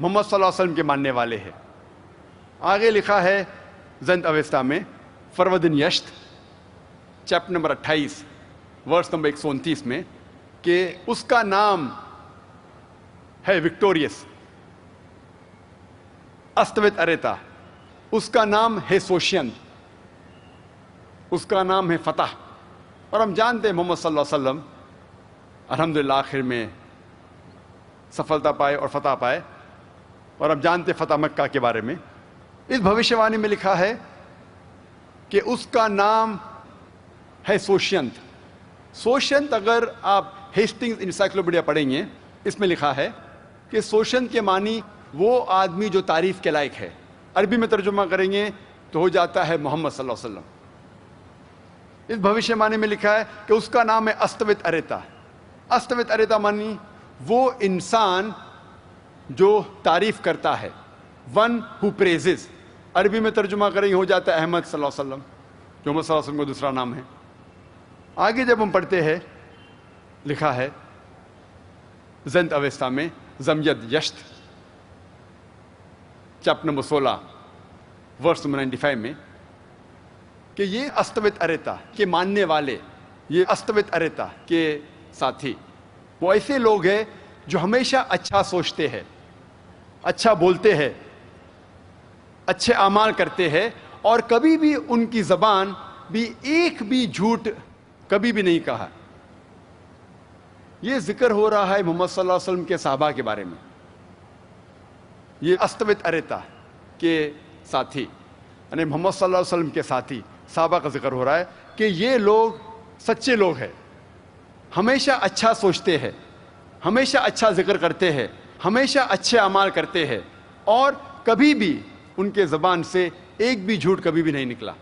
محمد صلی اللہ علیہ وسلم کے ماننے والے ہیں۔ آگے لکھا ہے زند اویستا میں فروردن یشت چیپٹر نمبر 28 ورس نمبر 129 میں کہ اس کا نام ہے وکٹوریس استوت اریتا، اس کا نام ہے سوشینت، اس کا نام ہے فتح۔ اور ہم جانتے ہیں محمد صلی اللہ علیہ وسلم الحمدللہ آخر میں سفلتا پائے اور فتح پائے، اور ہم جانتے فتح مکہ کے بارے میں۔ اس بھوشیوانی میں لکھا ہے کہ اس کا نام ہے سوشینت۔ سوشینت اگر آپ ہیسٹنگز انسائکلوپیڈیا پڑھیں گے، اس میں لکھا ہے کہ سوشینت کے معنی وہ آدمی جو تعریف کے لائق ہے۔ عربی میں ترجمہ کریں گے تو ہو جاتا ہے محمد صلی اللہ علیہ وسلم۔ اس بھوشیوانی میں لکھا ہے کہ اس کا نام ہے استوت اریتا۔ استوت اریتا معنی وہ انسان جو تعریف کرتا ہے، ون ہو پریزز۔ عربی میں ترجمہ کریں گے ہو جاتا ہے احمد صلی اللہ علیہ وسلم، جو محمد صلی اللہ علیہ وسلم کو دوسرا نام ہے۔ آگے جب ہم پڑھتے ہیں لکھا ہے زند اویستا میں زمید یشت چیپٹر نمبر 16 ورس نمبر 95 میں کہ یہ استوت اریتا کے ماننے والے، یہ استوت اریتا کے ساتھی وہ ایسے لوگ ہیں جو ہمیشہ اچھا سوچتے ہیں، اچھا بولتے ہیں، اچھے اعمال کرتے ہیں، اور کبھی بھی ان کی زبان بھی ایک بھی جھوٹ کبھی بھی نہیں کہا۔ یہ ذکر ہو رہا ہے محمد صلی اللہ علیہ وسلم کے صحابہ کے بارے میں۔ یہ استوت اریتا کے ساتھی یعنی محمد صلی اللہ علیہ وسلم کے ساتھی صحابہ کا ذکر ہو رہا ہے کہ یہ لوگ سچے لوگ ہیں، ہمیشہ اچھا سوچتے ہیں، ہمیشہ اچھا ذکر کرتے ہیں، ہمیشہ اچھے اعمال کرتے ہیں، اور کبھی بھی ان کے زبان سے ایک بھی جھوٹ کبھی بھی نہیں نکلا۔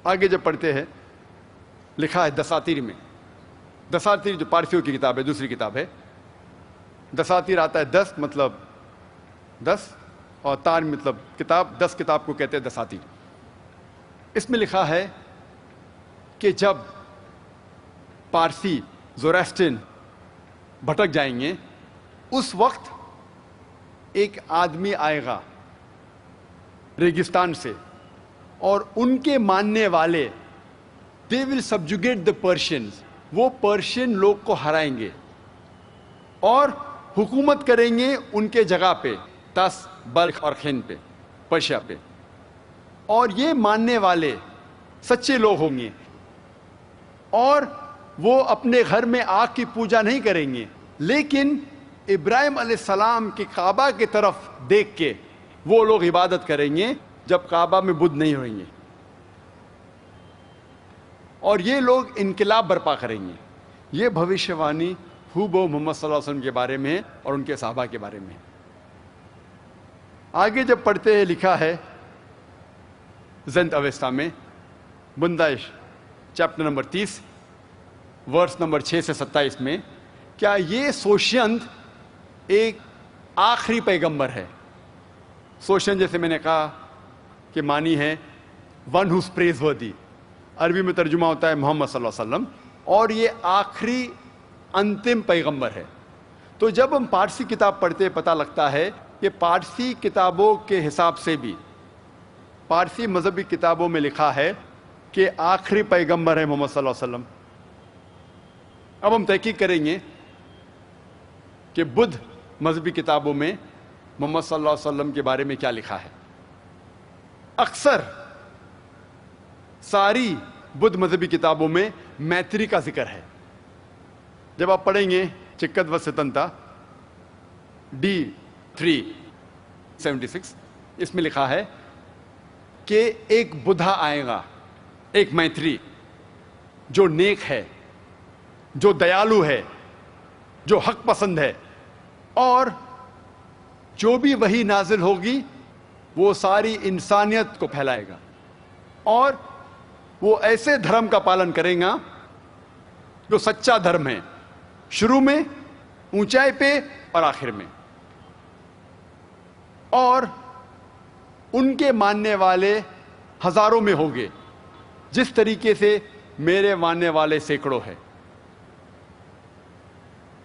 آگے جب پڑھتے ہیں لکھا ہے دساتیر میں، دساتیر جو پارسیوں کی کتاب ہے، دوسری کتاب ہے، دساتیر آتا ہے 10 مطلب 10 اور تار مطلب کتاب، 10 کتاب کو کہتے ہیں دساتیر۔ اس میں لکھا ہے کہ جب پارسی زوریسٹرین بھٹک جائیں گے، اس وقت ایک آدمی آئے گا ریگستان سے، اور ان کے ماننے والے they will subjugate the Persians، وہ پرشین لوگ کو ہرائیں گے اور حکومت کریں گے ان کے جگہ پہ، تس، بلخ اور ہند پہ، پرشیا پہ۔ اور یہ ماننے والے سچے لوگ ہوں گے، اور وہ اپنے گھر میں آگ کی پوجا نہیں کریں گے، لیکن ابراہیم علیہ السلام کے کعبہ کی طرف دیکھ کے وہ لوگ عبادت کریں گے جب کعبہ میں بدھ نہیں ہوئیں گے، اور یہ لوگ انقلاب برپا کریں گے۔ یہ بھوشیوانی ہو محمد صلی اللہ علیہ وسلم کے بارے میں اور ان کے صحابہ کے بارے میں۔ آگے جب پڑھتے ہیں لکھا ہے زند اویستا میں بندائش چیپٹر نمبر 30 ورس نمبر 6 سے 27 میں، کیا یہ سوشینت ایک آخری پیغمبر ہے؟ سوشینت جیسے میں نے کہا کہ معنی ہے ون ہوز پریز وردی، عربی میں ترجمہ ہوتا ہے محمد صلی اللہ علیہ وسلم، اور یہ آخری انتم پیغمبر ہے۔ تو جب ہم پارسی کتاب پڑھتے پتہ لگتا ہے کہ پارسی کتابوں کے حساب سے بھی، پارسی مذہبی کتابوں میں لکھا ہے کہ آخری پیغمبر ہے محمد صلی اللہ علیہ وسلم۔ اب ہم تحقیق کریں گے کہ بدھ مذہبی کتابوں میں محمد صلی اللہ علیہ وسلم کے بارے میں کیا لکھا ہے۔ اکثر ساری بدھ مذہبی کتابوں میں میتری کا ذکر ہے۔ جب آپ پڑھیں گے چکت ستنتا D376، اس میں لکھا ہے کہ ایک بدھا آئے گا، ایک میتری جو نیک ہے، جو دیالو ہے، جو حق پسند ہے، اور جو بھی وحی نازل ہوگی وہ ساری انسانیت کو پھیلائے گا، اور وہ ایسے دھرم کا پالن کرے گا جو سچا دھرم ہے، شروع میں، اونچائی پہ اور آخر میں، اور ان کے ماننے والے ہزاروں میں ہوں گے، جس طریقے سے میرے ماننے والے سینکڑوں ہیں۔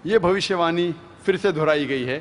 یہ بھوشیوانی پھر سے دہرائی گئی ہے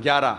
11,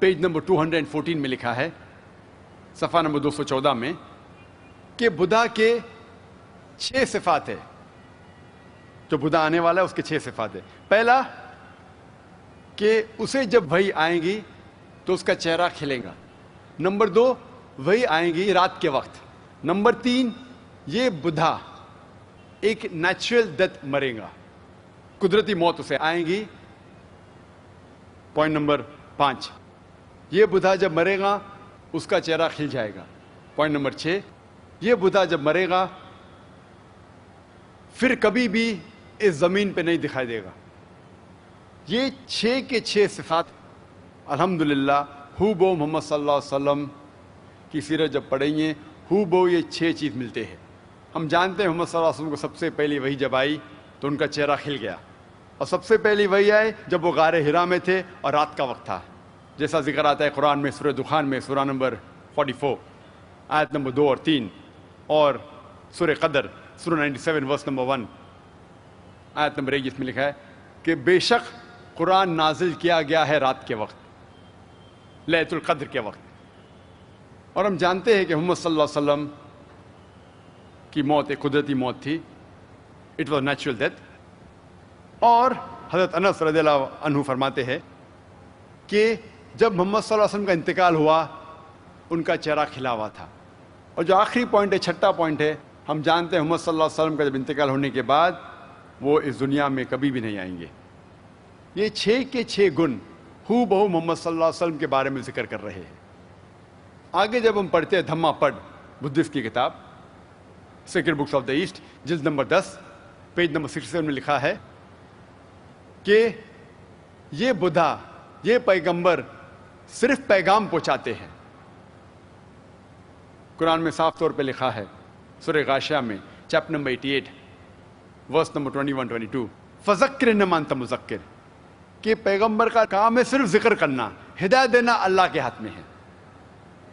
پیج نمبر 214 میں لکھا ہے، صفحہ نمبر 214 میں، کہ بدھا کے 6 صفات ہے. جو بدھا آنے والا ہے اس کے 6 صفات ہے. پہلا کہ اسے جب وحی آئیں گی تو اس کا چہرہ کھلے گا. نمبر 2، وحی آئیں گی رات کے وقت. نمبر 3، یہ بدھا ایک نیچرل ڈیتھ مرے گا، قدرتی موت اسے آئیں گی. پوائنٹ نمبر 5، یہ بدھا جب مرے گا اس کا چہرہ کھل جائے گا. پوائنٹ نمبر 6، یہ بدھا جب مرے گا پھر کبھی بھی اس زمین پہ نہیں دکھائی دے گا. یہ 6 کے 6 صفات الحمدللہ ہو بو محمد صلی اللہ علیہ وسلم کی سیرت جب پڑھیں گے، ہو بو یہ 6 چیز ملتے ہیں. ہم جانتے ہیں محمد صلی اللہ علیہ وسلم کو سب سے پہلی وحی جب آئی تو ان کا چہرہ کھل گیا، اور سب سے پہلی وحی آئے جب وہ غار حرا میں تھے اور رات کا وقت تھا، جیسا ذکر آتا ہے قرآن میں سورہ دخان میں، سورہ نمبر 44 آیت نمبر 2 اور 3، اور سورہ قدر سورہ 97 ورس نمبر 1 آیت نمبر 1، جس میں لکھا ہے کہ بے شک قرآن نازل کیا گیا ہے رات کے وقت، لیلۃ القدر کے وقت. اور ہم جانتے ہیں کہ محمد صلی اللہ علیہ وسلم کی موت ایک قدرتی موت تھی، اٹ واز نیچرل ڈیتھ. اور حضرت انس رضی اللہ عنہ فرماتے ہیں کہ جب محمد صلی اللہ علیہ وسلم کا انتقال ہوا ان کا چہرہ کھلا ہوا تھا. اور جو آخری پوائنٹ ہے، 6واں پوائنٹ ہے، ہم جانتے ہیں محمد صلی اللہ علیہ وسلم کا جب انتقال ہونے کے بعد وہ اس دنیا میں کبھی بھی نہیں آئیں گے. یہ 6 کے 6 گن ہو بہو محمد صلی اللہ علیہ وسلم کے بارے میں ذکر کر رہے ہیں. آگے جب ہم پڑھتے ہیں دھما پڑھ بدھسٹ کی کتاب Sacred Books of the East جلد نمبر 10 پیج نمبر 67 میں لکھا ہے کہ یہ بدھا، یہ پیغمبر صرف پیغام پہنچاتے ہیں. قرآن میں صاف طور پہ لکھا ہے سورہ غاشیہ میں چیپٹر نمبر 88 ورس نمبر 21-22، فذکر انما انت مذکر، کہ پیغمبر کا کام ہے صرف ذکر کرنا، ہدایت دینا اللہ کے ہاتھ میں ہے.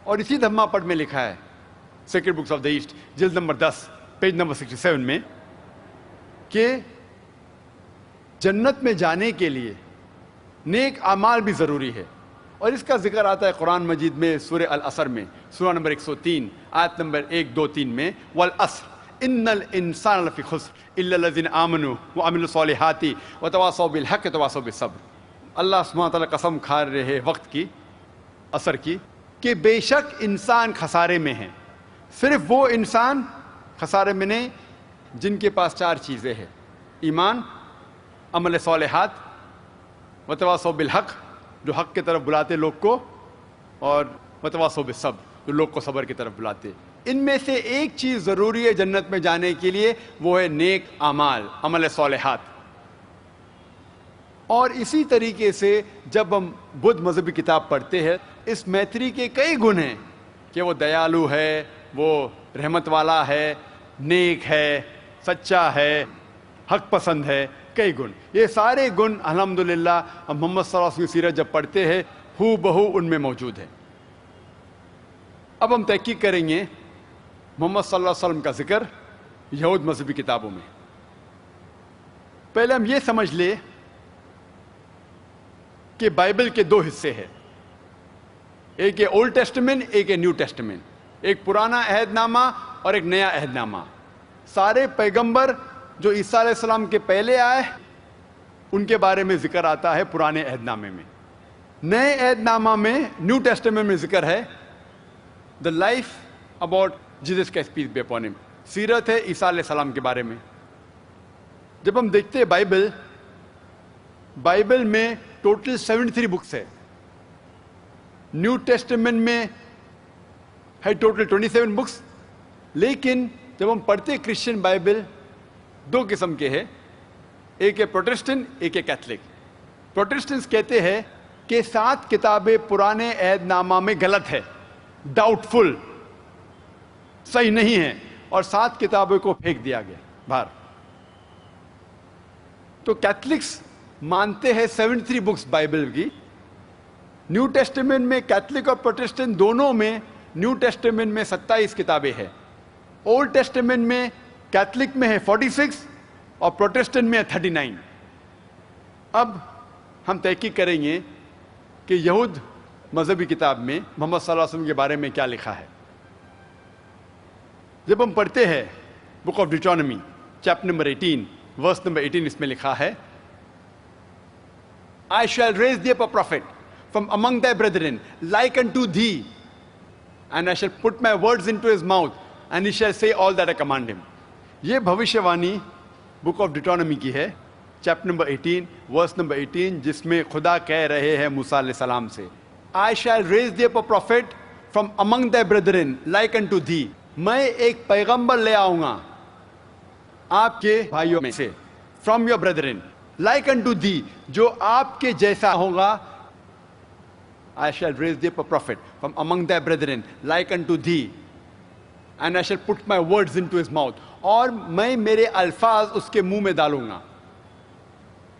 اور اسی دھما پڑھ میں لکھا ہے Sacred Books of the East جلد نمبر 10 پیج نمبر 67 میں کہ جنت میں جانے کے لیے نیک اعمال بھی ضروری ہے. اور اس کا ذکر آتا ہے قرآن مجید میں سورہ العصر میں، سورہ نمبر 103 آیت نمبر 1، 2، 3 میں، والعصر ان الانسان لفی خسر الا الذین آمنوا وعملوا الصالحات وتواصوا بالحق وتواصوا بالصبر. اللہ سبحانہ تعالیٰ قسم کھا رہے وقت کی، عصر کی، کہ بے شک انسان خسارے میں ہیں. صرف وہ انسان خسارے میں نہیں جن کے پاس 4 چیزیں ہیں: ایمان، عمل صالحات، وتواصوا بالحق، جو حق کی طرف بلاتے لوگ کو، اور وتواصوا بالصبر، جو لوگ کو صبر کی طرف بلاتے. ان میں سے ایک چیز ضروری ہے جنت میں جانے کے لیے، وہ ہے نیک اعمال، عمل صالحات. اور اسی طریقے سے جب ہم بدھ مذہبی کتاب پڑھتے ہیں، اس میتری کے کئی گن ہیں کہ وہ دیالو ہے، وہ رحمت والا ہے، نیک ہے، سچا ہے، حق پسند ہے، کئی گن. یہ سارے گن الحمدللہ ہم محمد صلی اللہ علیہ وسلم کی سیرت جب پڑھتے ہیں ہو بہو ان میں موجود ہے. اب ہم تحقیق کریں گے محمد صلی اللہ علیہ وسلم کا ذکر یہود مذہبی کتابوں میں. پہلے ہم یہ سمجھ لیں کہ بائبل کے 2 حصے ہیں، ایک ہے اولڈ ٹیسٹمنٹ، ایک ہے نیو ٹیسٹمنٹ. ایک پرانا عہد نامہ اور ایک نیا عہد نامہ. سارے پیغمبر جو عیسیٰ علیہ السلام کے پہلے آئے ان کے بارے میں ذکر آتا ہے پرانے عہد نامے میں. نئے عہد نامہ میں، نیو ٹیسٹمنٹ میں ذکر ہے the life about Jesus Christ peace be upon ہم، سیرت ہے عیسیٰ علیہ السلام کے بارے میں. جب ہم دیکھتے ہیں بائبل میں ٹوٹل 73 بکس ہے. نیو ٹیسٹمنٹ میں ہے ٹوٹل 27 بکس. لیکن جب ہم پڑھتے کرسچن بائبل 2 قسم کے ہیں، ایک ہے پروٹسٹنٹ، ایک ہے کیتھلک. پروٹسٹنٹس کہتے ہیں کہ 7 کتابیں پرانے عہد نامہ میں غلط ہے، ڈاؤٹ فل، صحیح نہیں ہے، اور 7 کتابوں کو پھینک دیا گیا باہر. تو کیتھلکس مانتے ہیں 73 بکس بائبل کی. نیو ٹیسٹمنٹ میں کیتھلک اور پروٹسٹنٹ دونوں میں، نیو ٹیسٹمنٹ میں 27 کتابیں ہیں. اولڈ ٹیسٹمنٹ میں کیتھلک میں ہے 46 اور پروٹسٹنٹ میں ہے 39. اب ہم تحقیق کریں گے کہ یہود مذہبی کتاب میں محمد صلی اللہ علیہ وسلم کے بارے میں کیا لکھا ہے. جب ہم پڑھتے ہیں book of Deuteronomy chapter number 18 verse number 18، اس میں لکھا ہے I shall raise thee up a prophet from among thy brethren like unto thee, and I shall put my words into his mouth, and he shall say all that I command him. یہ بھوشیوانی بک of ڈیٹرانومی کی ہے، chapter number 18 verse number 18، جس میں خدا کہہ رہے ہیں موسیٰ علیہ السلام سے I shall raise thee up a prophet from among thy brethren like unto thee. میں ایک پیغمبر لے آؤں گا آپ کے بھائیوں میں سے، from your brethren like unto thee، جو آپ کے جیسا ہوگا. I shall raise thee up a prophet from among thy brethren like unto thee, and I shall put my words into his mouth. اور میں میرے الفاظ اس کے منہ میں ڈالوں گا.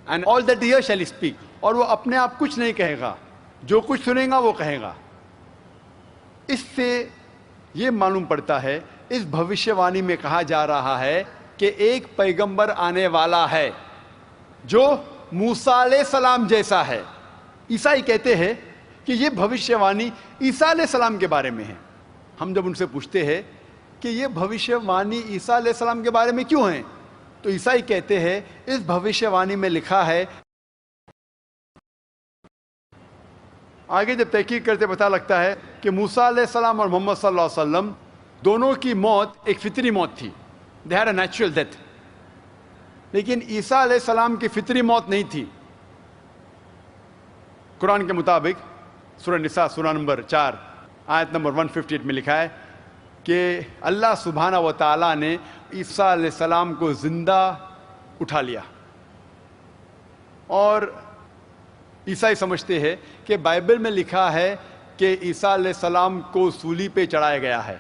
And all that he hears shall he speak. اور وہ اپنے آپ کچھ نہیں کہے گا، جو کچھ سنے گا وہ کہے گا. اس سے یہ معلوم پڑتا ہے، اس بھوشیوانی میں کہا جا رہا ہے کہ ایک پیغمبر آنے والا ہے جو موسیٰ علیہ السلام جیسا ہے. عیسائی کہتے ہیں کہ یہ بھوشیوانی عیسیٰ علیہ السلام کے بارے میں ہے. ہم جب ان سے پوچھتے ہیں کہ یہ بھوشیوانی عیسیٰ علیہ السلام کے بارے میں کیوں ہیں، تو عیسائی کہتے ہیں اس بھوشیوانی میں لکھا ہے. آگے جب تحقیق کرتے پتہ لگتا ہے کہ موسیٰ علیہ السلام اور محمد صلی اللہ علیہ وسلم دونوں کی موت ایک فطری موت تھی. They had a natural death. لیکن عیسیٰ علیہ السلام کی فطری موت نہیں تھی. قرآن کے مطابق سورہ نساء سورہ نمبر 4 آیت نمبر 158 میں لکھا ہے کہ اللہ سبحانہ و تعالیٰ نے عیسیٰ علیہ السلام کو زندہ اٹھا لیا. اور عیسائی سمجھتے ہیں کہ بائبل میں لکھا ہے کہ عیسیٰ علیہ السلام کو سولی پہ چڑھایا گیا ہے.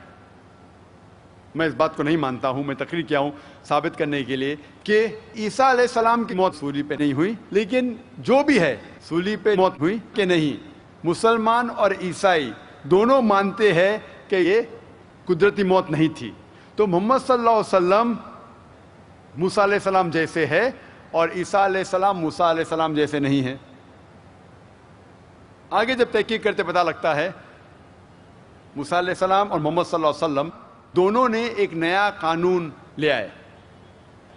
میں اس بات کو نہیں مانتا ہوں. میں تقریر کیا ہوں ثابت کرنے کے لیے کہ عیسیٰ علیہ السلام کی موت سولی پہ نہیں ہوئی، لیکن جو بھی ہے سولی پہ موت ہوئی کہ نہیں، مسلمان اور عیسائی دونوں مانتے ہیں کہ یہ قدرتی موت نہیں تھی. تو محمد صلی اللہ علیہ وسلم موسیٰ علیہ السلام جیسے ہے اور عیسیٰ علیہ السلام موسیٰ علیہ السلام جیسے نہیں ہے. آگے جب تحقیق کرتے پتہ لگتا ہے موسیٰ علیہ السلام اور محمد صلی اللہ علیہ وسلم دونوں نے ایک نیا قانون لے آئے.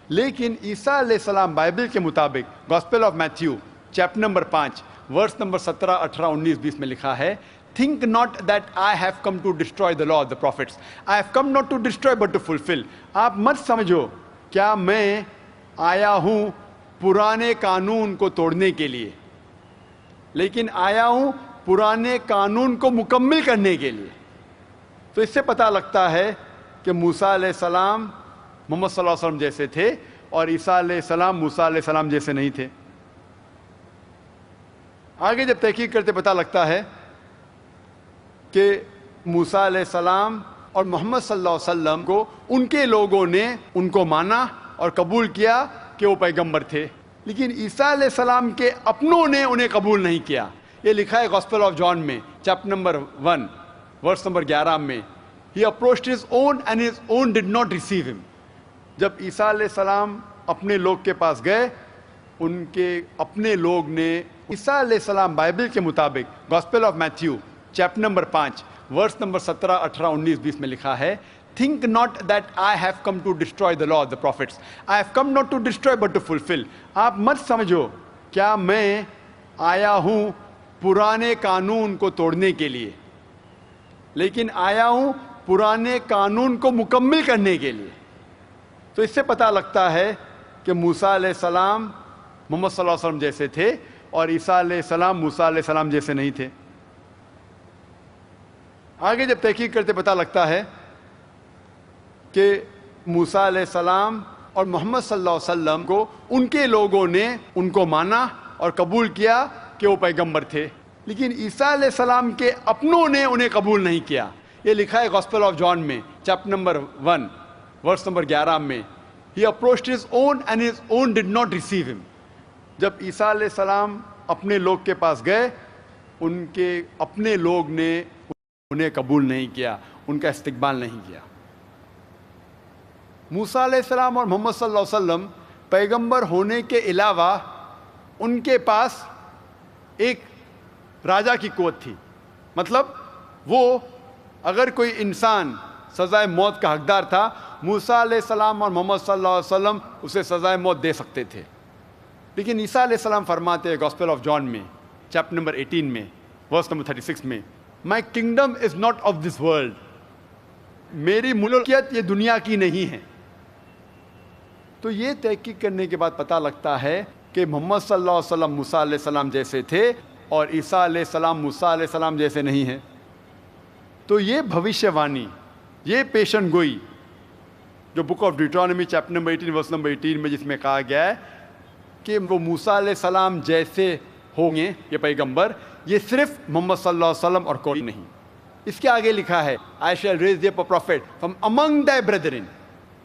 لیکن عیسیٰ علیہ السلام بائبل کے مطابق Gospel of Matthew chapter number 5 verse number 17 18 19 20 میں لکھا ہے Think not that I have come to destroy the law of the prophets. I have come not to destroy but to fulfill. آپ مت سمجھو کیا میں آیا ہوں پرانے قانون کو توڑنے کے لیے، لیکن آیا ہوں پرانے قانون کو مکمل کرنے کے لیے. تو اس سے پتہ لگتا ہے کہ موسیٰ علیہ السلام محمد صلی اللہ علیہ وسلم جیسے تھے اور عیسیٰ علیہ السلام موسیٰ علیہ السلام جیسے نہیں تھے. آگے جب تحقیق کرتے پتہ لگتا ہے کہ موسیٰ علیہ السلام اور محمد صلی اللہ علیہ وسلم کو ان کے لوگوں نے ان کو مانا اور قبول کیا کہ وہ پیغمبر تھے، لیکن عیسیٰ علیہ السلام کے اپنوں نے انہیں قبول نہیں کیا. یہ لکھا ہے گاسپل آف جان میں چیپٹر نمبر 1 ورس نمبر 11 میں He approached his own and his own did not receive him. جب عیسیٰ علیہ السلام اپنے لوگ کے پاس گئے، ان کے اپنے لوگ نے عیسیٰ علیہ السلام بائبل کے مطابق Gospel of Matthew chapter number 5 verse number 17 18 19 20 میں لکھا ہے Think not that I have come to destroy the law of the prophets. I have come not to destroy but to fulfill. آپ مت سمجھو کیا میں آیا ہوں پرانے قانون کو توڑنے کے لیے، لیکن آیا ہوں پرانے قانون کو مکمل کرنے کے لیے. تو اس سے پتہ لگتا ہے کہ موسیٰ علیہ السلام محمد صلی اللہ علیہ وسلم جیسے تھے اور عیسیٰ علیہ السلام موسیٰ علیہ السلام جیسے نہیں تھے. آگے جب تحقیق کرتے پتہ لگتا ہے کہ موسیٰ علیہ السلام اور محمد صلی اللہ علیہ وسلم کو ان کے لوگوں نے ان کو مانا اور قبول کیا کہ وہ پیغمبر تھے، لیکن عیسیٰ علیہ السلام کے اپنوں نے انہیں قبول نہیں کیا. یہ لکھا ہے گاسپل آف جان میں چیپٹر نمبر 1 ورس نمبر 11 میں He approached his own and his own did not receive him. جب عیسیٰ علیہ السلام اپنے لوگ کے پاس گئے، ان کے اپنے لوگ نے انہیں قبول نہیں کیا، ان کا استقبال نہیں کیا. موسیٰ علیہ السلام اور محمد صلی اللہ علیہ وسلم پیغمبر ہونے کے علاوہ ان کے پاس ایک راجا کی قوت تھی. مطلب وہ اگر کوئی انسان سزائے موت کا حقدار تھا، موسیٰ علیہ السلام اور محمد صلی اللہ علیہ وسلم اسے سزائے موت دے سکتے تھے. لیکن عیسیٰ علیہ السلام فرماتے ہیں گاسپل آف جان میں چیپٹر نمبر 18 میں ورس نمبر 36 میں، my kingdom is not of this world, میری ملکیت یہ دنیا کی نہیں ہے. تو یہ تحقیق کرنے کے بعد پتہ لگتا ہے کہ محمد صلی اللہ علیہ وسلم موسیٰ علیہ السلام جیسے تھے اور عیسیٰ علیہ السلام موسیٰ علیہ السلام جیسے نہیں ہیں. تو یہ بھوشیہ وانی، یہ پیشن گوئی جو Book of Deuteronomy chapter number 18 verse number 18 میں جس میں کہا گیا ہے کہ وہ موسیٰ علیہ السلام جیسے ہوں گے یہ پیغمبر، یہ صرف محمد صلی اللہ علیہ وسلم اور کوئی نہیں. اس کے آگے لکھا ہے I shall raise thee up a prophet from among thy brethren،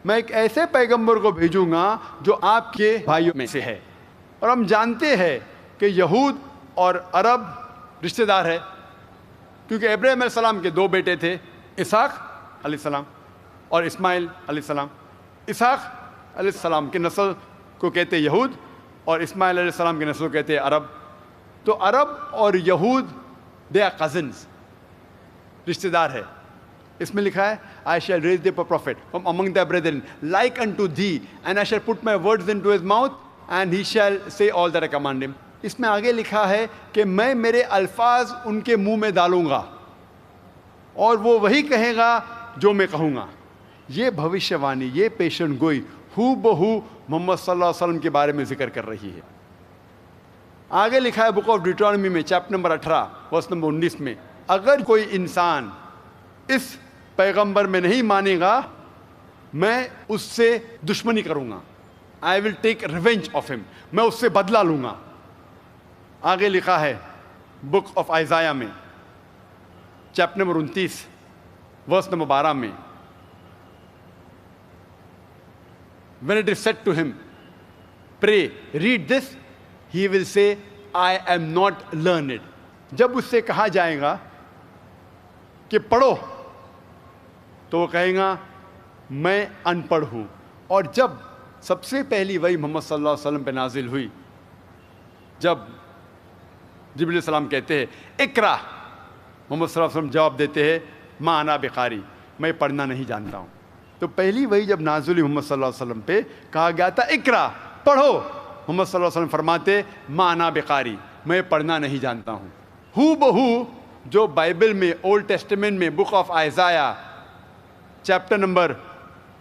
میں ایک ایسے پیغمبر کو بھیجوں گا جو آپ کے بھائیوں میں سے ہے. اور ہم جانتے ہیں کہ یہود اور عرب رشتہ دار ہے، کیونکہ ابراہیم علیہ السلام کے 2 بیٹے تھے، اسحاق علیہ السلام اور اسماعیل علیہ السلام. اسحاق علیہ السلام کی نسل کو کہتے یہود اور اسماعیل علیہ السلام کی نسل کو کہتے عرب. تو عرب اور یہود دے آر کزنز، رشتہ دار ہے. اس میں لکھا ہے I shall raise thee up a prophet from among thy brethren like unto thee and I shall put my words into his mouth and he shall say all that I command him. اس میں آگے لکھا ہے کہ میں میرے الفاظ ان کے منہ میں ڈالوں گا اور وہ وہی کہے گا جو میں کہوں گا. یہ بھوشیہ وانی، یہ پیشن گوئی ہو بہو محمد صلی اللہ علیہ وسلم کے بارے میں ذکر کر رہی ہے. آگے لکھا ہے بک آف ڈیوٹرانومی میں چیپٹر نمبر 18 ورس نمبر 19 میں، اگر کوئی انسان اس پیغمبر میں نہیں مانے گا میں اس سے دشمنی کروں گا. I will take revenge of him، میں اس سے بدلہ لوں گا. آگے لکھا ہے بک آف آئزایا میں چیپٹر نمبر 29 ورس نمبر 12 میں، when it is said to him pray read this he will say I am not learned. جب اس سے کہا جائے گا کہ پڑھو تو وہ کہے گا میں ان پڑھ ہوں. اور جب سب سے پہلی وحی محمد صلی اللہ علیہ وسلم پہ نازل ہوئی، جب جبریل علیہ السلام کہتے ہیں اقرا، محمد صلی اللہ علیہ وسلم جواب دیتے ہیں ما انا بقاری، میں پڑھنا نہیں جانتا ہوں. تو پہلی وحی جب نازل ہوئی محمد صلی اللہ علیہ وسلم پہ کہا گیا تھا اقرا، پڑھو. محمد صلی اللہ علیہ وسلم فرماتے ما انا بقاری، میں پڑھنا نہیں جانتا ہوں. ہو بہو جو بائبل میں اولڈ ٹیسٹمنٹ میں book of Isaiah chapter number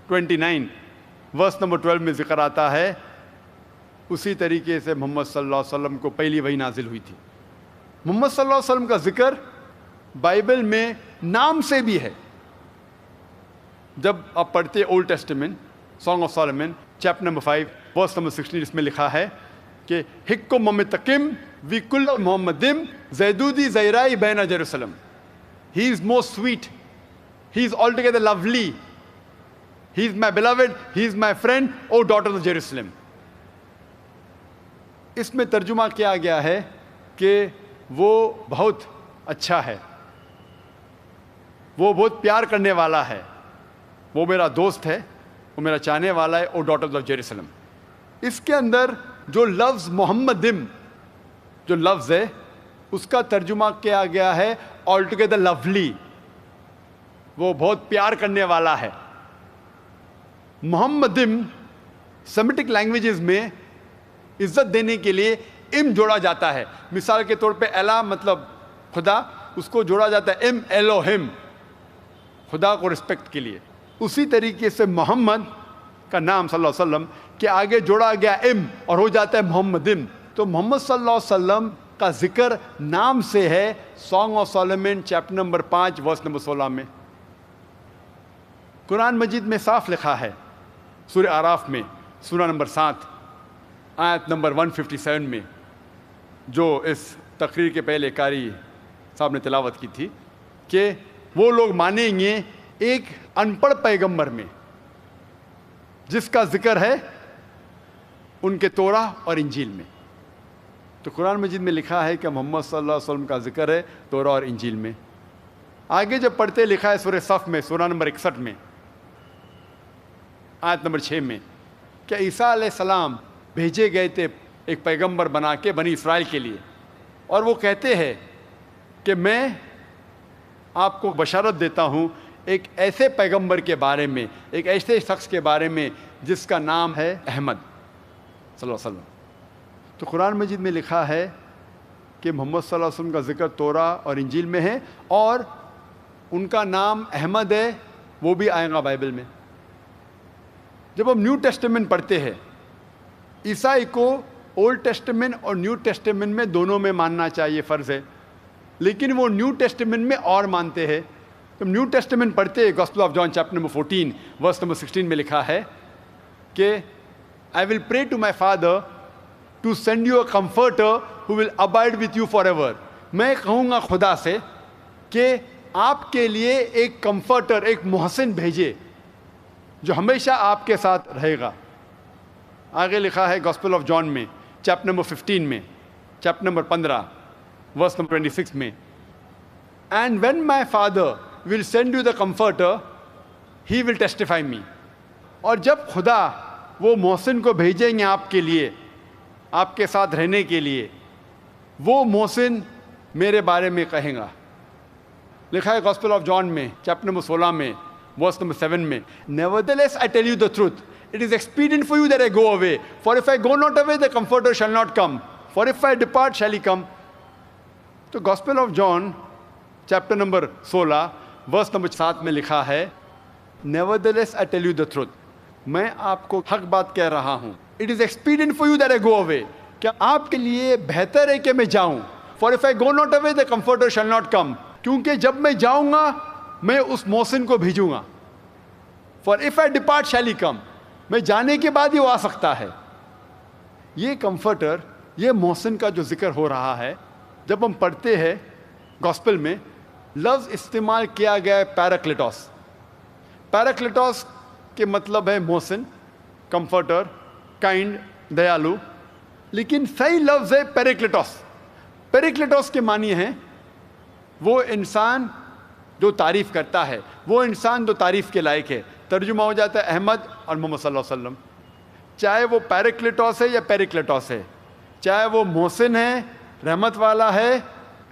29 verse number 12 میں ذکر آتا ہے، اسی طریقے سے محمد صلی اللہ علیہ وسلم کو پہلی وحی نازل ہوئی تھی. محمد صلی اللہ علیہ وسلم کا ذکر بائبل میں نام سے بھی ہے. جب آپ پڑھتے old testament song of Solomon chapter number 5 verse number 16، اس میں لکھا ہے کہ حکم ممتقم وی کل محمدم زیدودی زیرائی بین Jerusalem, he is most sweet, he is altogether lovely, he is my beloved, he is my friend O daughter of Jerusalem. اس میں ترجمہ کیا گیا ہے کہ وہ بہت اچھا ہے، وہ بہت پیار کرنے والا ہے، وہ میرا دوست ہے، وہ میرا چاہنے والا ہے او ڈاٹر آف جیروسلم. اس کے اندر جو لفظ محمدم جو لفظ ہے اس کا ترجمہ کیا گیا ہے آل ٹوگیدر لولی، وہ بہت پیار کرنے والا ہے. محمدم سیمیٹک لینگویجز میں عزت دینے کے لیے ام جوڑا جاتا ہے. مثال کے طور پہ الہ مطلب خدا، اس کو جوڑا جاتا ہے ام الوہم، خدا کو رسپیکٹ کے لیے. اسی طریقے سے محمد کا نام صلی اللہ علیہ وسلم کے آگے جوڑا گیا ام اور ہو جاتا ہے محمدم. تو محمد صلی اللہ علیہ وسلم کا ذکر نام سے ہے Song of Solomon chapter number 5 verse number 16 میں. قرآن مجید میں صاف لکھا ہے سورہ اعراف میں سورہ نمبر 7 آیت نمبر 157 میں، جو اس تقریر کے پہلے قاری صاحب نے تلاوت کی تھی، کہ وہ لوگ مانیں گے ایک ان پڑھ پیغمبر میں جس کا ذکر ہے ان کے توراہ اور انجیل میں. تو قرآن مجید میں لکھا ہے کہ محمد صلی اللہ علیہ وسلم کا ذکر ہے توراہ اور انجیل میں. آگے جب پڑھتے لکھا ہے سورہ صف میں سورہ نمبر 61 میں آیت نمبر 6 میں کہ عیسیٰ علیہ السلام بھیجے گئے تھے ایک پیغمبر بنا کے بنی اسرائیل کے لیے، اور وہ کہتے ہیں کہ میں آپ کو بشارت دیتا ہوں ایک ایسے پیغمبر کے بارے میں، ایک ایسے شخص کے بارے میں جس کا نام ہے احمد صلی اللہ علیہ وسلم۔ تو قرآن مجید میں لکھا ہے کہ محمد صلی اللہ علیہ وسلم کا ذکر تورا اور انجیل میں ہے، اور ان کا نام احمد ہے، وہ بھی آئے گا بائبل میں۔ جب ہم نیو ٹیسٹمنٹ پڑھتے ہیں، عیسائی کو اولڈ ٹیسٹمنٹ اور نیو ٹیسٹمنٹ میں دونوں میں ماننا چاہیے، فرض ہے، لیکن وہ نیو ٹیسٹمنٹ میں اور مانتے ہیں۔ جب نیو ٹیسٹمنٹ پڑھتے ہیں، Gospel of John chapter number 14 verse number 16 میں لکھا ہے کہ I will pray to my Father to send you a comforter who will abide with you forever۔ میں کہوں گا خدا سے کہ آپ کے لیے ایک کمفرٹر، ایک محسن بھیجے جو ہمیشہ آپ کے ساتھ رہے گا۔ آگے لکھا ہے گاسپل آف جان میں چیپٹر نمبر 15 میں، چیپٹر نمبر 15 ورس نمبر 26 میں، and when my father will send you the comforter he will testify me. اور جب خدا وہ محسن کو بھیجیں گے آپ کے لیے، آپ کے ساتھ رہنے کے لیے، وہ محسن میرے بارے میں کہیں گا۔ لکھا ہے گاسپل آف جان میں چیپٹر نمبر 16 میں ورس نمبر 7 میں، nevertheless I tell you the truth, it is expedient for you that I go away, for if I go not away the comforter shall not come, for if I depart shall he come۔ تو gospel of John chapter number 16 verse number 7 میں لکھا ہے nevertheless I tell you the truth, میں آپ کو حق بات کہہ رہا ہوں۔ it is expedient for you that I go away، کیا آپ کے لیے بہتر ہے کہ میں جاؤں، for if I go not away the comforter shall not come، کیونکہ جب میں جاؤں گا میں اس محسن کو بھیجوں گا، for if I depart shall he come، میں جانے کے بعد ہی وہ آ سکتا ہے۔ یہ کمفرٹر، یہ محسن کا جو ذکر ہو رہا ہے، جب ہم پڑھتے ہیں گاسپل میں لفظ استعمال کیا گیا ہے پیراکلیٹوس۔ پیراکلیٹوس کے مطلب ہے محسن، کمفرٹر، کائنڈ، دیالو، لیکن صحیح لفظ ہے پیریکلیٹوس۔ پیریکلیٹوس کے معنی ہیں وہ انسان جو تعریف کرتا ہے، وہ انسان جو تعریف کے لائق ہے۔ ترجمہ ہو جاتا ہے احمد اور محمد صلی اللہ علیہ وسلم، چاہے وہ پیریکلیٹوس ہے یا پیریکلیٹوس ہے، چاہے وہ محسن ہے، رحمت والا ہے،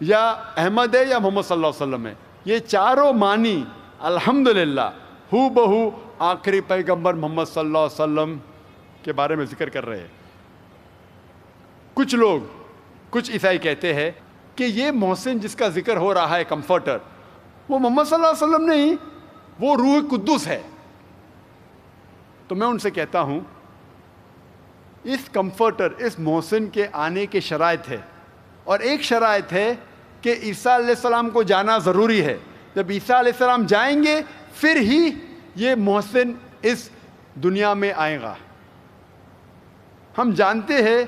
یا احمد ہے یا محمد صلی اللہ علیہ وسلم ہے، یہ چاروں معنی الحمدللہ ہو بہو آخری پیغمبر محمد صلی اللہ علیہ وسلم کے بارے میں ذکر کر رہے ہیں۔ کچھ لوگ، کچھ عیسائی کہتے ہیں کہ یہ محسن جس کا ذکر ہو رہا ہے کمفرٹر، وہ محمد صلی اللہ علیہ وسلم نہیں، وہ روح قدوس ہے۔ تو میں ان سے کہتا ہوں اس کمفرٹر، اس محسن کے آنے کے شرائط ہے، اور ایک شرائط ہے کہ عیسیٰ علیہ السلام کو جانا ضروری ہے۔ جب عیسیٰ علیہ السلام جائیں گے پھر ہی یہ محسن اس دنیا میں آئے گا۔ ہم جانتے ہیں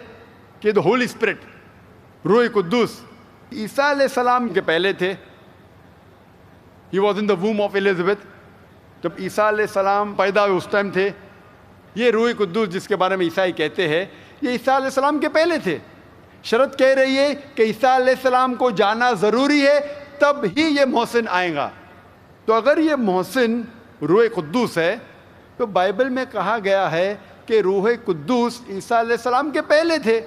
کہ دا ہول اسپرٹ، روح قدوس، عیسیٰ علیہ السلام کے پہلے تھے۔ He was in the ووم of ایلزابتھ، جب عیسیٰ علیہ السلام پیدا ہوئے اس ٹائم تھے۔ یہ روح قدوس جس کے بارے میں عیسائی کہتے ہیں، یہ عیسیٰ علیہ السلام کے پہلے تھے۔ شرط کہہ رہی ہے کہ عیسیٰ علیہ السلام کو جانا ضروری ہے، تب ہی یہ محسن آئے گا۔ تو اگر یہ محسن روح قدوس ہے تو بائبل میں کہا گیا ہے کہ روح قدوس عیسیٰ علیہ السلام کے پہلے تھے۔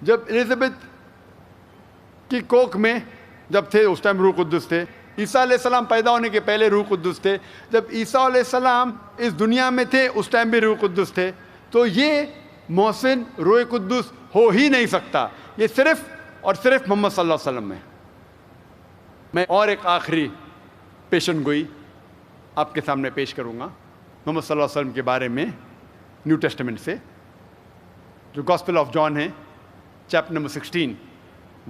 جب ایلزابتھ کی کوکھ میں جب تھے اس ٹائم روح قدوس تھے، عیسیٰ علیہ السلام پیدا ہونے کے پہلے روح قدوس تھے، جب عیسیٰ علیہ السلام اس دنیا میں تھے اس ٹائم بھی روح قدوس تھے۔ تو یہ محسن روح قدوس ہو ہی نہیں سکتا، یہ صرف اور صرف محمد صلی اللہ علیہ وسلم میں۔ میں اور ایک آخری پیشن گوئی آپ کے سامنے پیش کروں گا محمد صلی اللہ علیہ وسلم کے بارے میں نیو ٹیسٹمنٹ سے، جو گاسپل آف جان ہے chapter number 16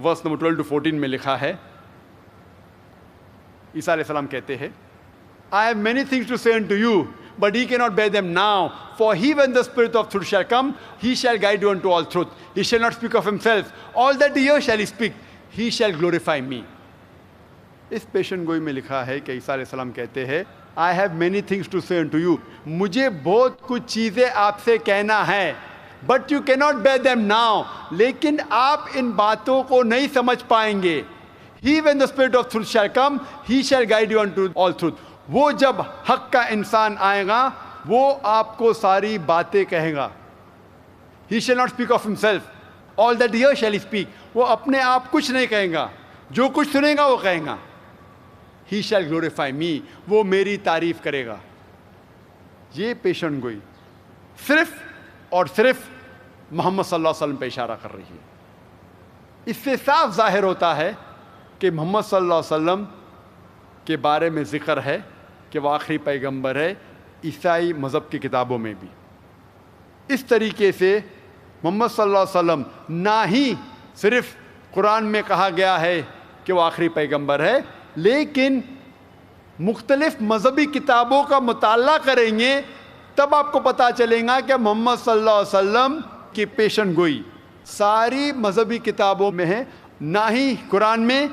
verse number 12 to 14 میں لکھا ہے۔ عیسیٰ علیہ السلام کہتے ہیں I have many things to say unto you, but ye cannot bear them now. For he, when the Spirit of truth shall come, he shall guide you unto all truth. He shall not speak of himself. All that he hears shall he speak. He shall glorify me. اس پیشن گوئی میں لکھا ہے کہ عیسیٰ علیہ السلام کہتے ہیں I have many things to say unto you. مجھے بہت کچھ چیزیں آپ سے کہنا ہے، but you cannot bear them now. لیکن آپ ان باتوں کو نہیں سمجھ پائیں گے۔ He, when the Spirit of truth shall come, he shall guide you unto all truth. وہ جب حق کا انسان آئے گا وہ آپ کو ساری باتیں کہے گا۔ He shall not speak of himself. All that he hears shall he speak. وہ اپنے آپ کچھ نہیں کہیں گا، جو کچھ سنے گا وہ کہے گا ہی شیل گلوریفائی می، وہ میری تعریف کرے گا. یہ پیشن گوئی صرف اور صرف محمد صلی اللہ علیہ وسلم پہ اشارہ کر رہی ہے. اس سے صاف ظاہر ہوتا ہے کہ محمد صلی اللہ علیہ وسلم کے بارے میں ذکر ہے کہ وہ آخری پیغمبر ہے، عیسائی مذہب کی کتابوں میں بھی. اس طریقے سے محمد صلی اللہ علیہ وسلم نہ ہی صرف قرآن میں کہا گیا ہے کہ وہ آخری پیغمبر ہے، لیکن مختلف مذہبی کتابوں کا مطالعہ کریں گے تب آپ کو پتہ چلے گا کہ محمد صلی اللہ علیہ وسلم کی پیشن گوئی ساری مذہبی کتابوں میں ہے، نہ ہی قرآن میں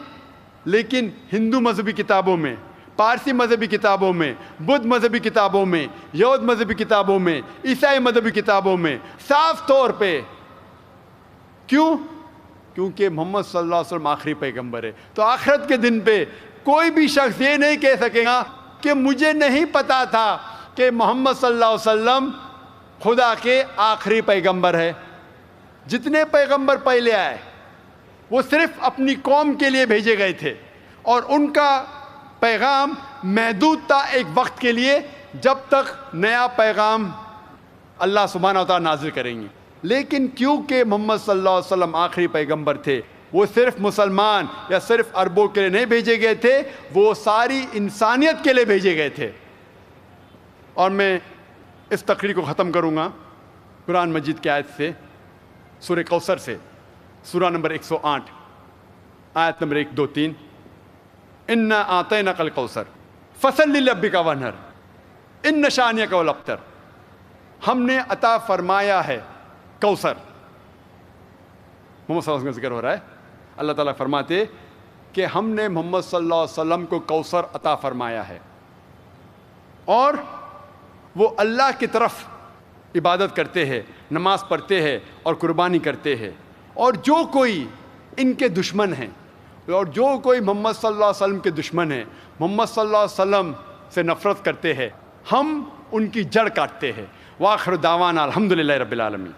لیکن ہندو مذہبی کتابوں میں، پارسی مذہبی کتابوں میں، بدھ مذہبی کتابوں میں، یہود مذہبی کتابوں میں، عیسائی مذہبی کتابوں میں صاف طور پہ. کیوں؟ کیونکہ محمد صلی اللہ علیہ وسلم آخری پیغمبر ہے. تو آخرت کے دن پہ کوئی بھی شخص یہ نہیں کہہ سکے گا کہ مجھے نہیں پتا تھا کہ محمد صلی اللہ علیہ وسلم خدا کے آخری پیغمبر ہے. جتنے پیغمبر پہلے آئے وہ صرف اپنی قوم کے لیے بھیجے گئے تھے اور ان کا پیغام محدود تھا ایک وقت کے لیے، جب تک نیا پیغام اللہ سبحانہ و تعالیٰ نازل کریں گے. لیکن کیونکہ محمد صلی اللہ علیہ وسلم آخری پیغمبر تھے، وہ صرف مسلمان یا صرف عربوں کے لیے نہیں بھیجے گئے تھے، وہ ساری انسانیت کے لیے بھیجے گئے تھے. اور میں اس تقریر کو ختم کروں گا قرآن مجید کی آیت سے، سورہ کوثر سے، سورہ نمبر 108 آیت نمبر 1 2 3. انا اعطیناک الکوثر فصل لربک وانحر ان شانئک هو الابتر. ہم نے عطا فرمایا ہے کوثر. محمد صلی اللہ علیہ وسلم کا ذکر ہو رہا ہے. اللہ تعالیٰ فرماتے کہ ہم نے محمد صلی اللہ علیہ وسلم کو کوثر عطا فرمایا ہے اور وہ اللہ کی طرف عبادت کرتے ہیں، نماز پڑھتے ہیں اور قربانی کرتے ہیں. اور جو کوئی ان کے دشمن ہیں اور جو کوئی محمد صلی اللہ علیہ وسلم کے دشمن ہیں، محمد صلی اللہ علیہ وسلم سے نفرت کرتے ہیں، ہم ان کی جڑ کاٹتے ہیں. وآخر دعوانا الحمدللہ رب العالمین.